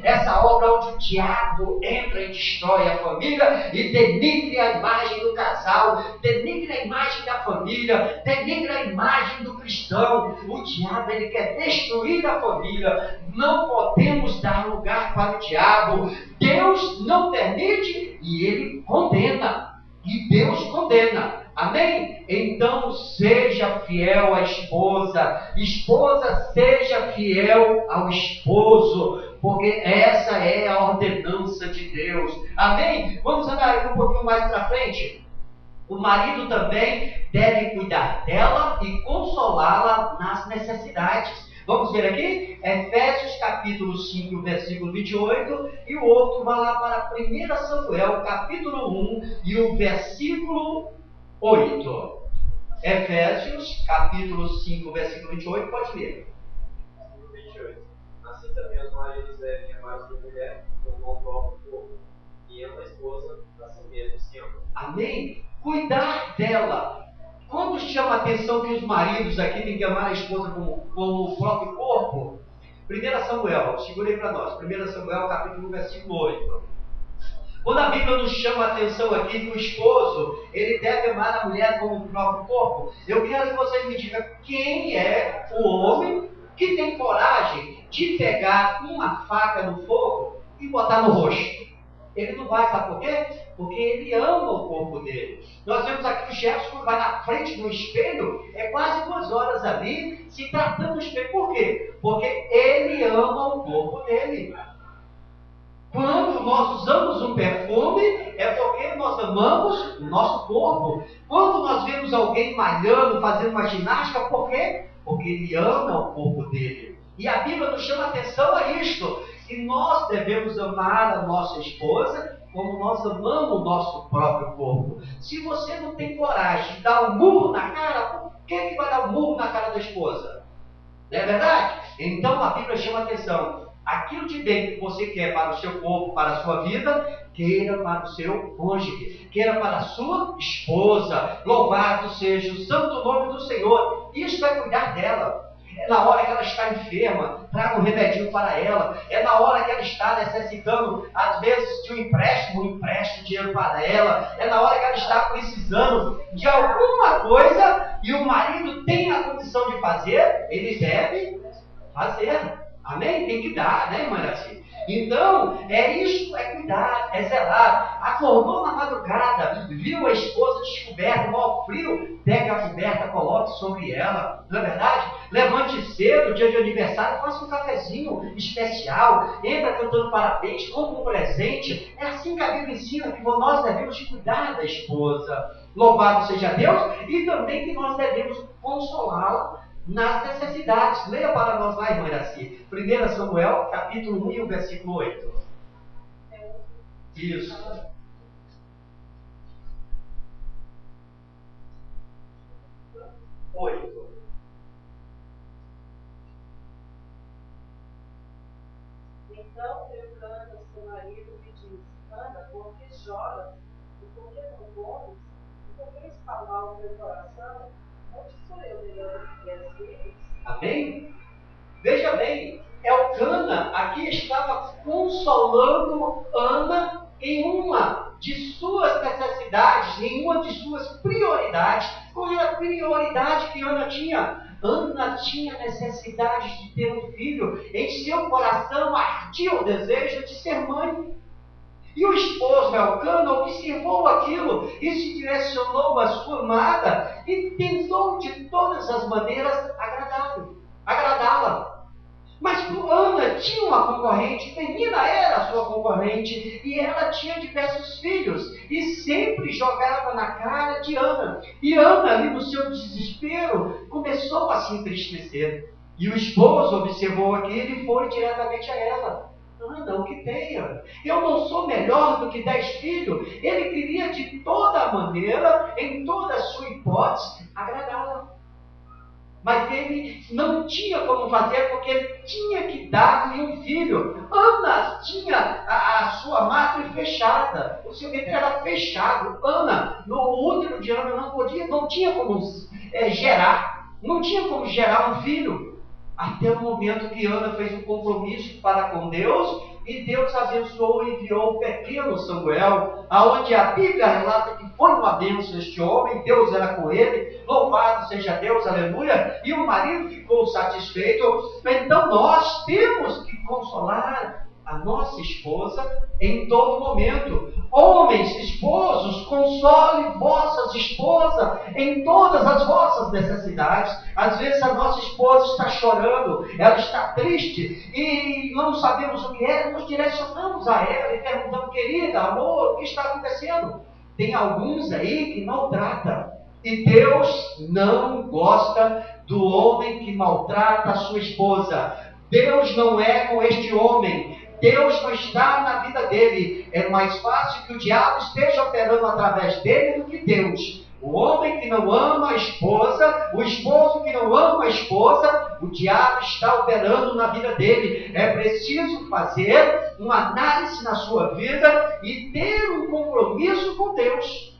essa obra onde o diabo entra e destrói a família e denigre a imagem do casal, denigre a imagem da família, denigre a imagem do cristão. O diabo, ele quer destruir a família. Não podemos dar lugar para o diabo. Deus não permite e ele condena. E Deus condena. Amém? Então seja fiel à esposa. Esposa, seja fiel ao esposo, porque essa é a ordenança de Deus. Amém? Vamos andar aqui um pouquinho mais para frente. O marido também deve cuidar dela e consolá-la nas necessidades. Vamos ver aqui? Efésios capítulo 5, versículo 28. E o outro vai lá para 1 Samuel capítulo 1 e o versículo 8. Efésios capítulo 5, versículo 28. Pode ler. 28. Assim também os maridos devem amar a sua mulher como o próprio corpo, e ama a esposa a si mesmo se ama. Amém? Cuidar dela. Quando chama a atenção que os maridos aqui têm que amar a esposa como o próprio corpo? 1 Samuel, segurei para nós. 1 Samuel capítulo 1, versículo 8. Quando a Bíblia nos chama a atenção aqui que o esposo, ele deve amar a mulher como o próprio corpo, eu quero que vocês me digam quem é o homem que tem coragem de pegar uma faca no fogo e botar no rosto? Ele não vai, sabe por quê? Porque ele ama o corpo dele. Nós vemos aqui o Jefferson, quando vai na frente do espelho, é quase 2 horas ali, se tratando do espelho. Por quê? Porque ele ama o corpo dele. Quando nós usamos um perfume, é porque nós amamos o nosso corpo. Quando nós vemos alguém malhando, fazendo uma ginástica, por quê? Porque ele ama o corpo dele. E a Bíblia nos chama atenção a isto, que nós devemos amar a nossa esposa como nós amamos o nosso próprio corpo. Se você não tem coragem de dar um murro na cara, por que vai dar um murro na cara da esposa? Não é verdade? Então a Bíblia chama atenção. Aquilo de bem que você quer para o seu corpo, para a sua vida, queira para o seu cônjuge, queira para a sua esposa. Louvado seja o santo nome do Senhor. Isso vai cuidar dela. É na hora que ela está enferma, traga um remedinho para ela. É na hora que ela está necessitando, às vezes, de um empréstimo, empreste dinheiro para ela. É na hora que ela está precisando de alguma coisa e o marido tem a condição de fazer, ele deve fazer. Amém? Tem que dar, né, irmã Iraci? Então, é isso, é cuidar, é zelar. Acordou na madrugada, viu a esposa descoberta, mal frio, pega a coberta, coloque sobre ela. Não é verdade? Levante cedo, dia de aniversário, faça um cafezinho especial, entra cantando parabéns, compra um presente. É assim que a Bíblia ensina que nós devemos cuidar da esposa. Louvado seja Deus, e também que nós devemos consolá-la nas necessidades. Leia para nós lá, irmã Iraci. 1 Samuel, capítulo 1, versículo 8. Isso. Então Eucana, seu marido, lhe disse: Ana, por que choras? E por que não comes? E por que está mal o teu coração? Onde sou eu melhor do que as filhas? Amém? Veja bem, Elcana aqui estava consolando Ana em uma de suas necessidades, em uma de suas prioridades. Qual era a prioridade que Ana tinha? Ana tinha necessidade de ter um filho. Em seu coração ardia o desejo de ser mãe. E o esposo Elcana observou aquilo e se direcionou à sua amada e tentou de todas as maneiras agradá-la. Mas Ana tinha uma concorrente, Penina era a sua concorrente, e ela tinha diversos filhos, e sempre jogava na cara de Ana. E Ana, ali no seu desespero, começou a se entristecer. E o esposo observou aquilo e foi diretamente a ela. Ana, o que tem? Eu não sou melhor do que 10 filhos. Ele queria de toda maneira, em toda a sua hipótese, agradá-la. Mas ele não tinha como fazer, porque ele tinha que dar-lhe um filho. Ana tinha a sua mátria fechada, o seu ventre era fechado. Ana, no útero de Ana, não tinha como gerar, não tinha como gerar um filho. Até o momento que Ana fez um compromisso para com Deus, e Deus abençoou e enviou o pequeno Samuel, aonde a Bíblia relata que foi uma bênção este homem, Deus era com ele, louvado seja Deus, aleluia, e o marido ficou satisfeito. Então nós temos que consolar a nossa esposa em todo momento. Homens, esposos, console vossas esposas em todas as vossas necessidades. Às vezes a nossa esposa está chorando, ela está triste e não sabemos o que é, nos direcionamos a ela e perguntamos: querida, amor, o que está acontecendo? Tem alguns aí que maltratam, e Deus não gosta do homem que maltrata a sua esposa. Deus não é com este homem. Deus não está na vida dele. É mais fácil que o diabo esteja operando através dele do que Deus. O homem que não ama a esposa, o esposo que não ama a esposa, o diabo está operando na vida dele. É preciso fazer uma análise na sua vida e ter um compromisso com Deus.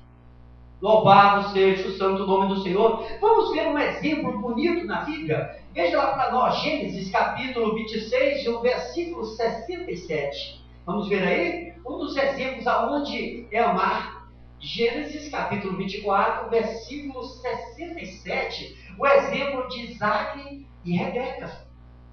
Louvado seja o santo nome do Senhor. Vamos ver um exemplo bonito na Bíblia. Veja lá para nós, Gênesis capítulo 26, e o versículo 67. Vamos ver aí? Um dos exemplos aonde é amar. Gênesis capítulo 24, versículo 67. O exemplo de Isaac e Rebeca.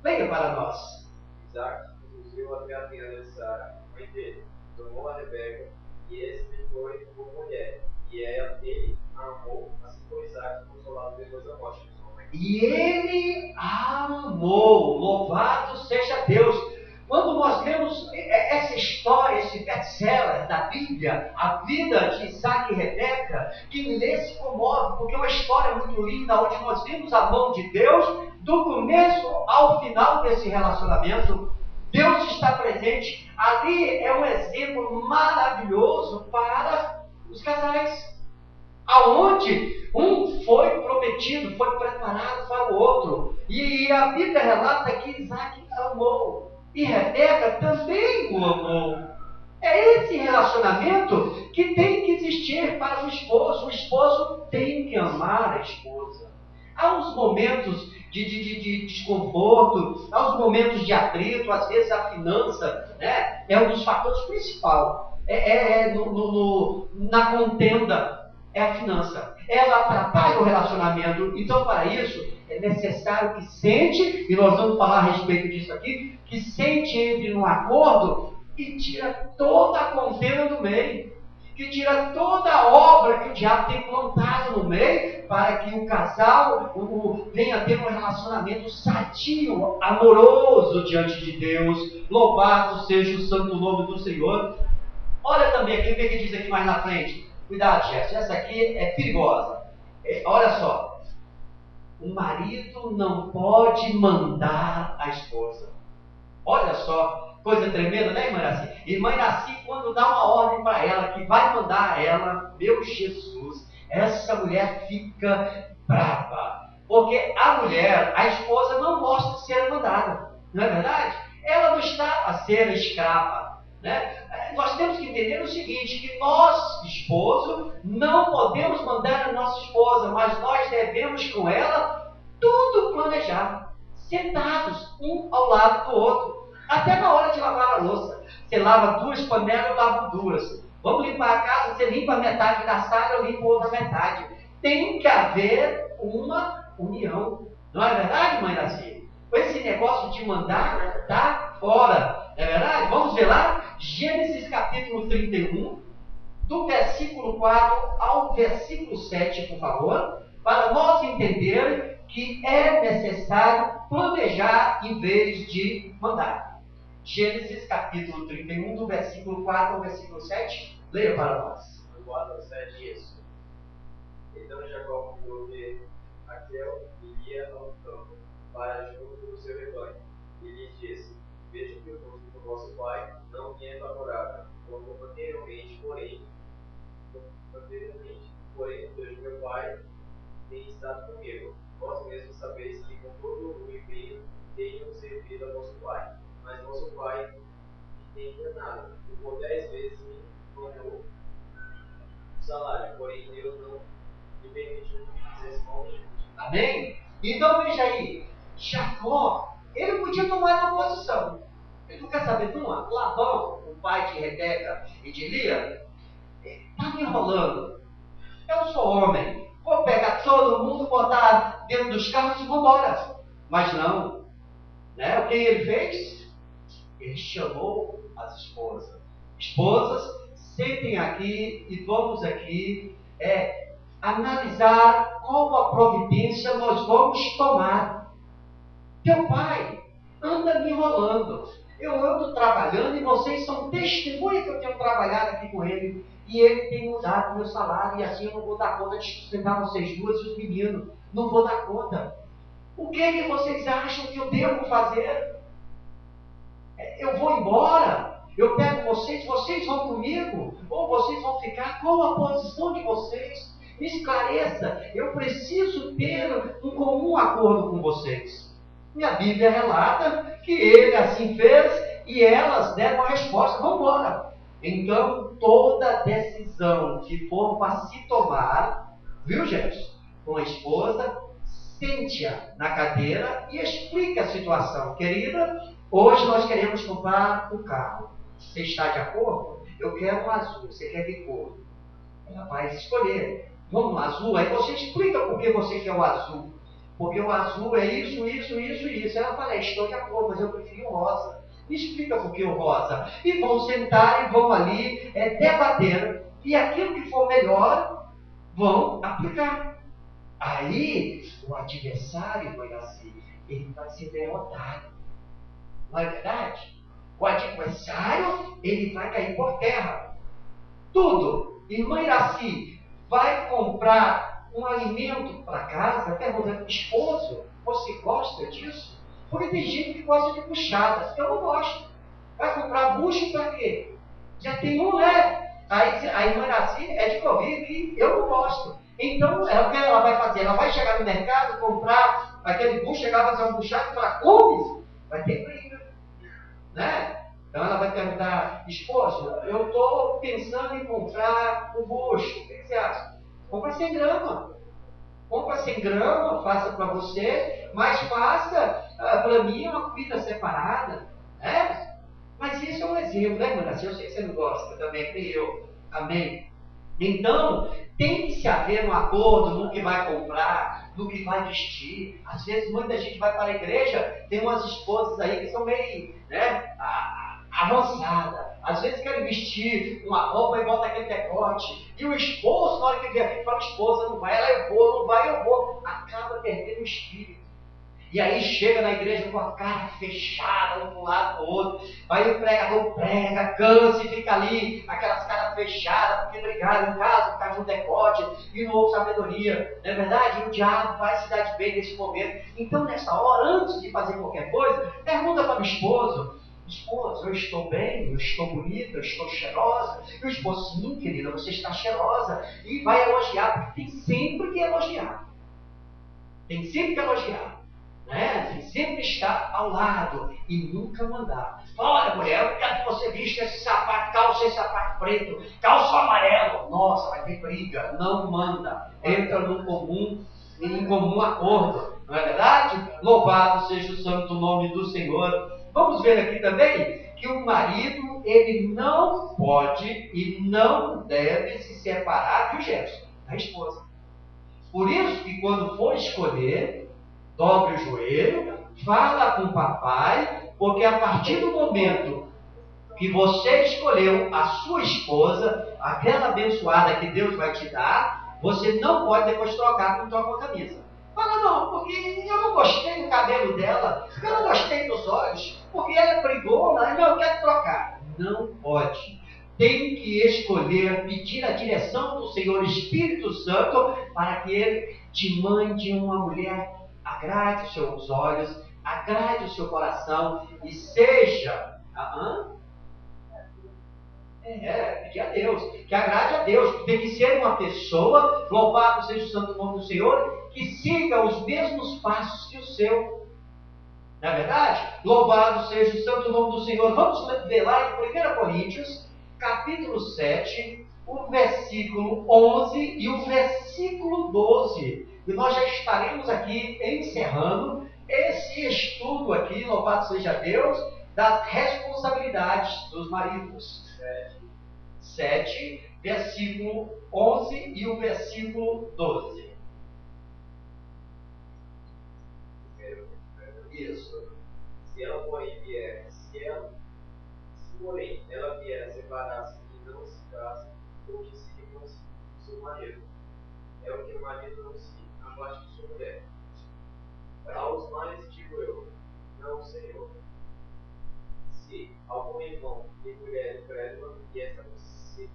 Leia para nós. Isaac conduziu até a tenda de Sara, mãe dele, tomou a Rebeca, e esse lhe foi por mulher. E ele a amou, assim como Isaac consolado depois da morte de sua mãe. E ele a amou. Louvado seja Deus. Quando nós lemos essa história, esse best-seller da Bíblia, a vida de Isaac e Rebeca, quem lê se comove, porque é uma história muito linda, onde nós vimos a mão de Deus, do começo ao final desse relacionamento. Deus está presente. Ali é um exemplo maravilhoso para os casais, aonde um foi prometido, foi preparado para o outro. E a Bíblia relata que Isaac amou. E Rebeca também o amou. É esse relacionamento que tem que existir para o esposo. O esposo tem que amar a esposa. Há uns momentos de desconforto, há uns momentos de atrito, às vezes a finança, né, é um dos fatores principais. Na contenda, é a finança. Ela atrapalha o relacionamento. Então, para isso, é necessário que sente, e nós vamos falar a respeito disso aqui, que sente, entre num acordo e tira toda a contenda do meio, que tira toda a obra que o diabo tem plantado no meio, para que o casal venha ter um relacionamento sadio, amoroso diante de Deus. Louvado seja o santo nome do Senhor. Olha também aqui, o que diz aqui mais na frente. Cuidado, Jéssica, essa aqui é perigosa. Olha só. O marido não pode mandar a esposa. Olha só, coisa tremenda, né, irmã Iraci? Irmã Iraci, quando dá uma ordem para ela, que vai mandar a ela, meu Jesus, essa mulher fica brava. Porque a mulher, a esposa, não gosta de ser mandada. Não é verdade? Ela não está a ser escrava, né? Nós temos que entender o seguinte, que nós, esposo, não podemos mandar a nossa esposa, mas nós devemos com ela tudo planejar, sentados, um ao lado do outro, até na hora de lavar a louça. Você lava 2 panelas, eu lavo 2. Vamos limpar a casa, você limpa metade da sala, eu limpo outra metade. Tem que haver uma união. Não é verdade, mãe Iraci? Esse negócio de mandar está fora. Não é verdade? Vamos ver lá? Gênesis capítulo 31, do versículo 4 ao versículo 7, por favor, para nós entendermos que é necessário planejar em vez de mandar. Gênesis capítulo 31, do versículo 4 ao versículo 7, leia para nós. Do 4 ao 7, isso. Então Jacó mandou ver Raquel e Lia ao campo, para junto do seu rebanho, e lhe disse: veja que o rosto do vosso pai não me é favorável, como anteriormente, porém, o Deus meu pai tem estado comigo. Vós mesmos sabeis que com todo o empenho tenho servido a vosso pai. Mas vosso pai me tem enganado, e por 10 vezes me mandou o salário, porém Deus não me permitiu que fizesse mal nenhum. Amém? Então veja aí, Jacó, ele podia tomar uma posição. Ele não quer saber de uma? Labão, o pai de Rebeca e de Lia, está me enrolando. Eu sou homem, vou pegar todo mundo, botar dentro dos carros e vou embora. Mas não, né? O que ele fez? Ele chamou as esposas. Esposas, sentem aqui e vamos aqui analisar qual a providência nós vamos tomar. Teu pai anda me enrolando. Eu ando trabalhando e vocês são testemunha que eu tenho trabalhado aqui com ele. E ele tem mudado o meu salário e assim eu não vou dar conta de sustentar vocês duas e os meninos. Não vou dar conta. O que vocês acham que eu devo fazer? Eu vou embora? Eu pego vocês vão comigo? Ou vocês vão ficar? Qual a posição de vocês? Me esclareça. Eu preciso ter um comum acordo com vocês. E a Bíblia relata que ele assim fez e elas deram a resposta: vamos embora. Então, toda decisão que for para se tomar, viu, gente? Com a esposa, sente-a na cadeira e explica a situação. Querida, hoje nós queremos comprar um carro. Você está de acordo? Eu quero um azul. Você quer de cor? Ela vai escolher. Vamos no azul? Aí você explica por que você quer o azul. porque o azul é isso, isso, isso e isso. Ela fala, estou de acordo, mas eu prefiro o rosa. Me explica por que o rosa. E vão sentar e vão ali debater. E aquilo que for melhor, vão aplicar. Aí, o adversário, mãe assim, ele vai ser derrotado. Não é verdade? O adversário, ele vai cair por terra. Tudo. Irmã Iraci vai comprar um alimento para casa, perguntando, esposo, você gosta disso? Porque tem gente que gosta de buchadas. Eu não gosto. Vai comprar bucho para quê? Já tem um, né? Aí a irmã Iraci é de ouvir que eu não gosto. Então, o que ela vai fazer? Ela vai chegar no mercado, comprar aquele bucho, chegar a fazer um buchado e falar, come? Vai ter briga. Né? Então ela vai perguntar, esposo, eu estou pensando em comprar um bucho. O que você acha? Compra 100 gramas. Compra 100 gramas, faça para você, mas faça para mim uma comida separada. Né? Mas isso é um exemplo, né, irmã? Eu sei que você não gosta também, nem eu. Amém? Então, tem que se haver um acordo no que vai comprar, no que vai vestir. Às vezes, muita gente vai para a igreja, tem umas esposas aí que são meio, né, avançadas. Às vezes querem vestir uma roupa e bota aquele decote. E o esposo, na hora que vier, fala, esposa, não vai, ela eu vou, não vai, eu vou. Acaba perdendo o espírito. E aí chega na igreja com a cara fechada, um para um lado para o outro. Aí o pregador prega, cansa e fica ali, aquelas caras fechadas, porque brigaram em casa, por causa de um decote, e não houve sabedoria. Não é verdade? E o diabo vai se dar de bem nesse momento. Então, nessa hora, antes de fazer qualquer coisa, pergunta para o esposo, esposo, eu estou bem, eu estou bonita, eu estou cheirosa. E o esposo, sim, querida, você está cheirosa. E vai elogiar, porque tem sempre que elogiar. Tem sempre que elogiar. Né? Tem sempre estar ao lado e nunca mandar. Olha, mulher, eu quero que você vista esse sapato, calça esse sapato preto, calça amarelo. Nossa, vai ter briga. Não manda. Entra em comum acordo. Não é verdade? Louvado seja o santo nome do Senhor. Vamos ver aqui também que o marido, ele não pode e não deve se separar do gesto da esposa. Por isso que quando for escolher, dobre o joelho, fala com o papai, porque a partir do momento que você escolheu a sua esposa, aquela abençoada que Deus vai te dar, você não pode depois trocar com a camisa. Fala, não, porque eu não gostei do cabelo dela, eu não gostei dos olhos, porque ela é brigona, eu quero trocar. Não pode. Tem que escolher, pedir a direção do Senhor Espírito Santo para que Ele te mande uma mulher agrade os seus olhos, agrade o seu coração e seja pedir a Deus, que agrade a Deus. Tem que ser uma pessoa, louvado seja o santo nome do Senhor, que siga os mesmos passos que o seu. Não é verdade? Louvado seja o santo nome do Senhor. Vamos ver lá em 1 Coríntios, capítulo 7, o versículo 11 e o versículo 12. E nós já estaremos aqui encerrando esse estudo aqui, louvado seja Deus, das responsabilidades dos maridos. 7, versículo 11 e o versículo 12. Isso. Se ela, porém, vier, porém ela vier a separar-se e não se casa, ou que se reconcilie com seu marido, é o que o marido não se abaixo de sua mulher. Aos mais digo eu, não, Senhor. Se algum irmão e mulher incrédula e esta se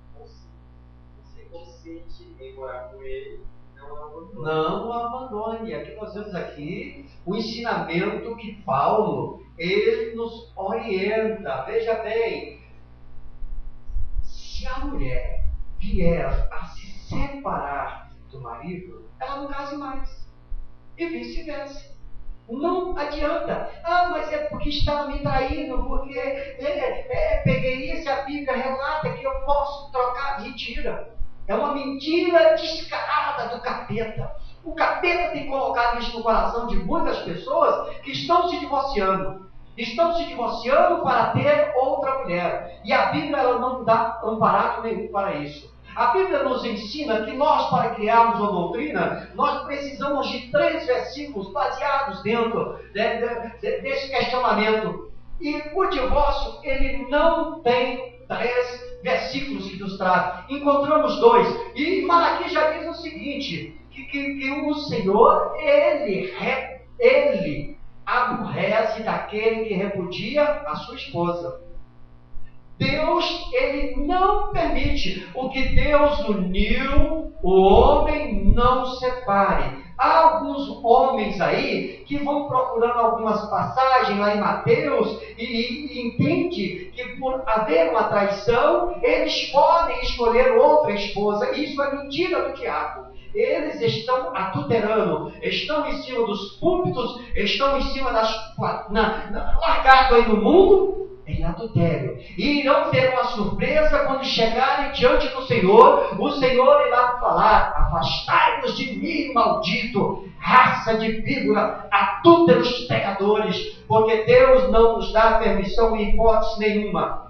consente em morar com ele, não a abandone. Não a abandone. Aqui nós vemos aqui o ensinamento que Paulo, ele nos orienta. Veja bem, se a mulher vier a se separar do marido, ela não case mais. E vice-versa. Não adianta. Mas é porque estava me traindo, porque peguei isso, a Bíblia relata que eu posso trocar. Mentira. É uma mentira descarada do capeta. O capeta tem colocado isso no coração de muitas pessoas que estão se divorciando. Estão se divorciando para ter outra mulher. E a Bíblia ela não dá amparado nenhum para isso. A Bíblia nos ensina que nós, para criarmos uma doutrina, nós precisamos de 3 versículos baseados dentro desse questionamento. E o divórcio, ele não tem 3 versículos que nos traz. Encontramos 2. E Malaquias já diz o seguinte, que o Senhor, ele aborrece daquele que repudia a sua esposa. Deus, ele não permite. O que Deus uniu, o homem não separe. Há alguns homens aí que vão procurando algumas passagens lá em Mateus e entende que por haver uma traição, eles podem escolher outra esposa. Isso é mentira do diabo. Eles estão adulterando, estão em cima dos púlpitos, estão em cima largado aí no mundo, em adultério. E irão ter uma surpresa quando chegarem diante do Senhor. O Senhor irá falar: afastai-vos de mim, maldito, raça de víbora, adúlteros pecadores, porque Deus não nos dá permissão em hipótese nenhuma.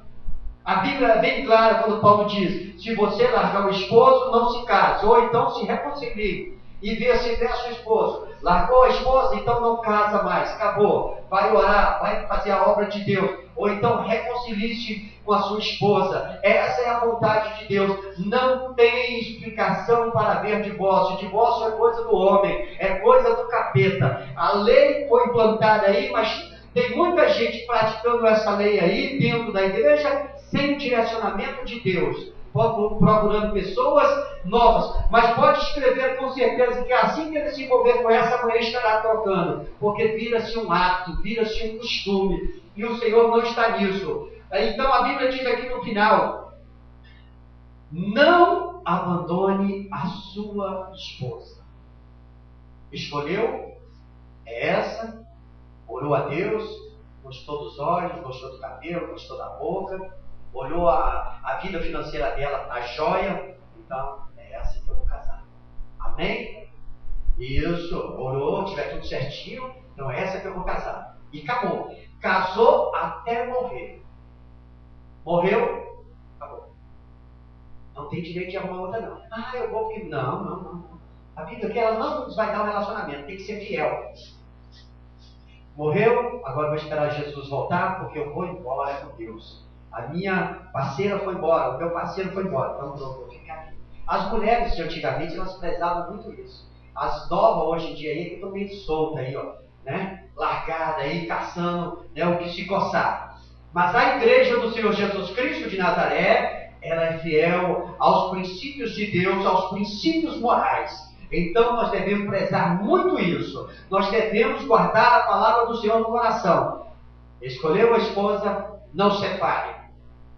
A Bíblia é bem clara quando Paulo diz: se você largar o esposo, não se case, ou então se reconcilie. E vê se vê a sua esposa. Largou a esposa, então não casa mais, acabou. Vai orar, vai fazer a obra de Deus. Ou então reconcilie-se com a sua esposa. Essa é a vontade de Deus. Não tem explicação para haver divórcio. Divórcio é coisa do homem, é coisa do capeta. A lei foi implantada aí, mas tem muita gente praticando essa lei aí dentro da igreja sem direcionamento de Deus, procurando pessoas novas. Mas pode escrever com certeza que assim que ele se envolver com essa, mulher estará trocando, porque vira-se um hábito, vira-se um costume, e o Senhor não está nisso. Então a Bíblia diz aqui no final: não abandone a sua esposa. Escolheu? É essa? Orou a Deus, gostou dos olhos, gostou do cabelo, gostou da boca, olhou a vida financeira dela, a joia. Então, é essa que eu vou casar. Amém? Isso, orou, tiver tudo certinho, então é essa que eu vou casar. E acabou. Casou até morrer. Morreu, acabou. Não tem direito de arrumar outra, não. Ah, eu vou porque... Não. A Bíblia que ela não nos vai dar um relacionamento, tem que ser fiel. Morreu, agora vou esperar Jesus voltar, porque eu vou embora com Deus. A minha parceira foi embora, o meu parceiro foi embora, então eu vou ficar aqui. As mulheres de antigamente, elas prezavam muito isso. As novas hoje em dia aí, que estão meio soltas aí, ó, né? Largada aí, caçando, né, o que se coçar. Mas a igreja do Senhor Jesus Cristo de Nazaré, ela é fiel aos princípios de Deus, aos princípios morais. Então nós devemos prezar muito isso. Nós devemos guardar a palavra do Senhor no coração. Escolheu a esposa, não separe.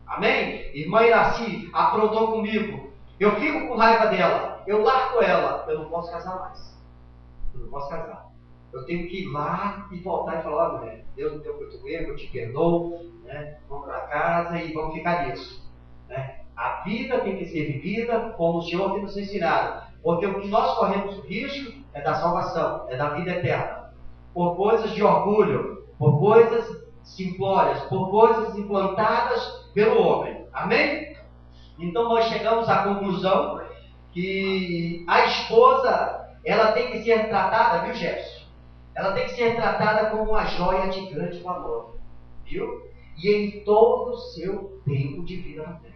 Amém? Irmã Iraci aprontou comigo. Eu fico com raiva dela. Eu largo ela. Eu não posso casar mais. Eu não posso casar. Eu tenho que ir lá e voltar e falar: olha, mulher, Deus não deu muito erro, eu te perdoo, né? Vamos para casa e vamos ficar nisso, né? A vida tem que ser vivida como o Senhor tem nos ensinado. Porque o que nós corremos o risco é da salvação, é da vida eterna. Por coisas de orgulho, por coisas simplórias, por coisas implantadas pelo homem. Amém? Então nós chegamos à conclusão que a esposa, ela tem que ser tratada, viu, Jefferson? Ela tem que ser tratada como uma joia de grande valor, viu? E em todo o seu tempo de vida também.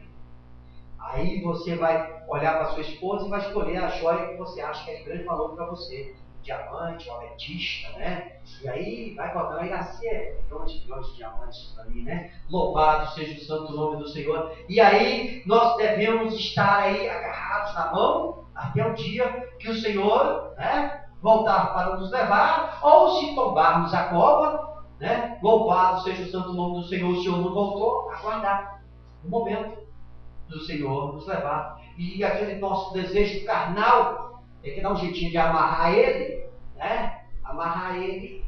Aí você vai olhar para sua esposa e vai escolher a joia que você acha que é de grande valor para você. Diamante, uma ametista, né? E aí vai botando, aí nascer milhões de diamantes ali, né? Louvado seja o santo nome do Senhor. E aí nós devemos estar aí agarrados na mão até o dia que o Senhor, né, voltar para nos levar, ou se tombarmos a cova, né? Louvado seja o santo nome do Senhor. O Senhor não voltou, aguardar o momento do Senhor nos levar. E aquele nosso desejo carnal tem que dar um jeitinho de amarrar ele, né? Amarrar ele,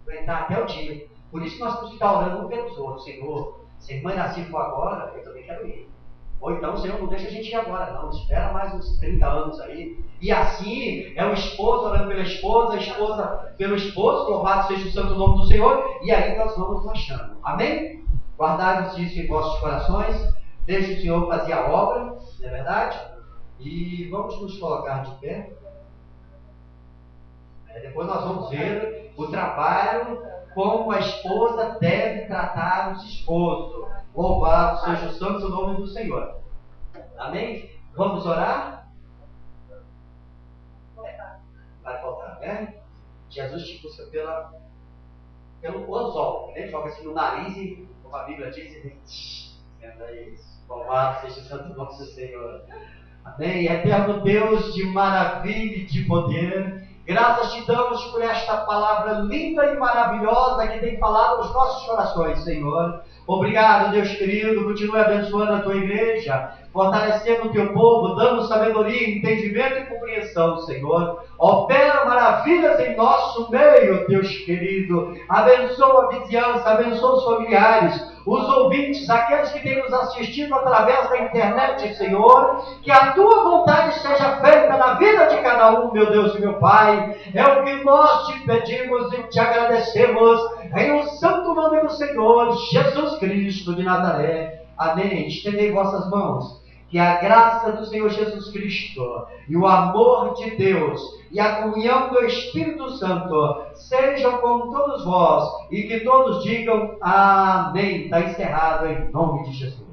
aguentar até o dia. Por isso que nós temos que estar orando um pelos outros. Senhor, se a irmã Iraci for agora, eu também quero ir. Ou então, Senhor, não deixa a gente ir agora, não. Espera mais uns 30 anos aí. E assim, é o esposo orando pela esposa, a esposa pelo esposo, louvado seja o santo nome do Senhor. E aí nós vamos achando. Amém? Guardai-vos isso em vossos corações. Deixa o Senhor fazer a obra, não é verdade? E vamos nos colocar de pé. Depois nós vamos ver o trabalho, como a esposa deve tratar os esposos. Louvado seja o santo nome do Senhor. Amém? Vamos orar? Vai faltar, né? Jesus te busca pelo anzol, né? Joga assim no nariz e, como a Bíblia diz, é isso. Louvado seja o santo nome do Senhor. Amém? Eterno Deus de maravilha e de poder, graças te damos por esta palavra linda e maravilhosa que tem falado aos nossos corações, Senhor. Obrigado, Deus querido, continue abençoando a tua igreja, fortalecendo o teu povo, dando sabedoria, entendimento e compreensão, Senhor. Opera maravilhas em nosso meio, Deus querido. Abençoa a vizinhança, abençoa os familiares, os ouvintes, aqueles que têm nos assistido através da internet, Senhor. Que a tua vontade seja feita na vida de cada um, meu Deus e meu Pai. É o que nós te pedimos e te agradecemos, em o santo nome do Senhor Jesus Cristo de Nazaré. Amém. Estendei vossas mãos. Que a graça do Senhor Jesus Cristo e o amor de Deus e a comunhão do Espírito Santo sejam com todos vós, e que todos digam amém. Está encerrado em nome de Jesus.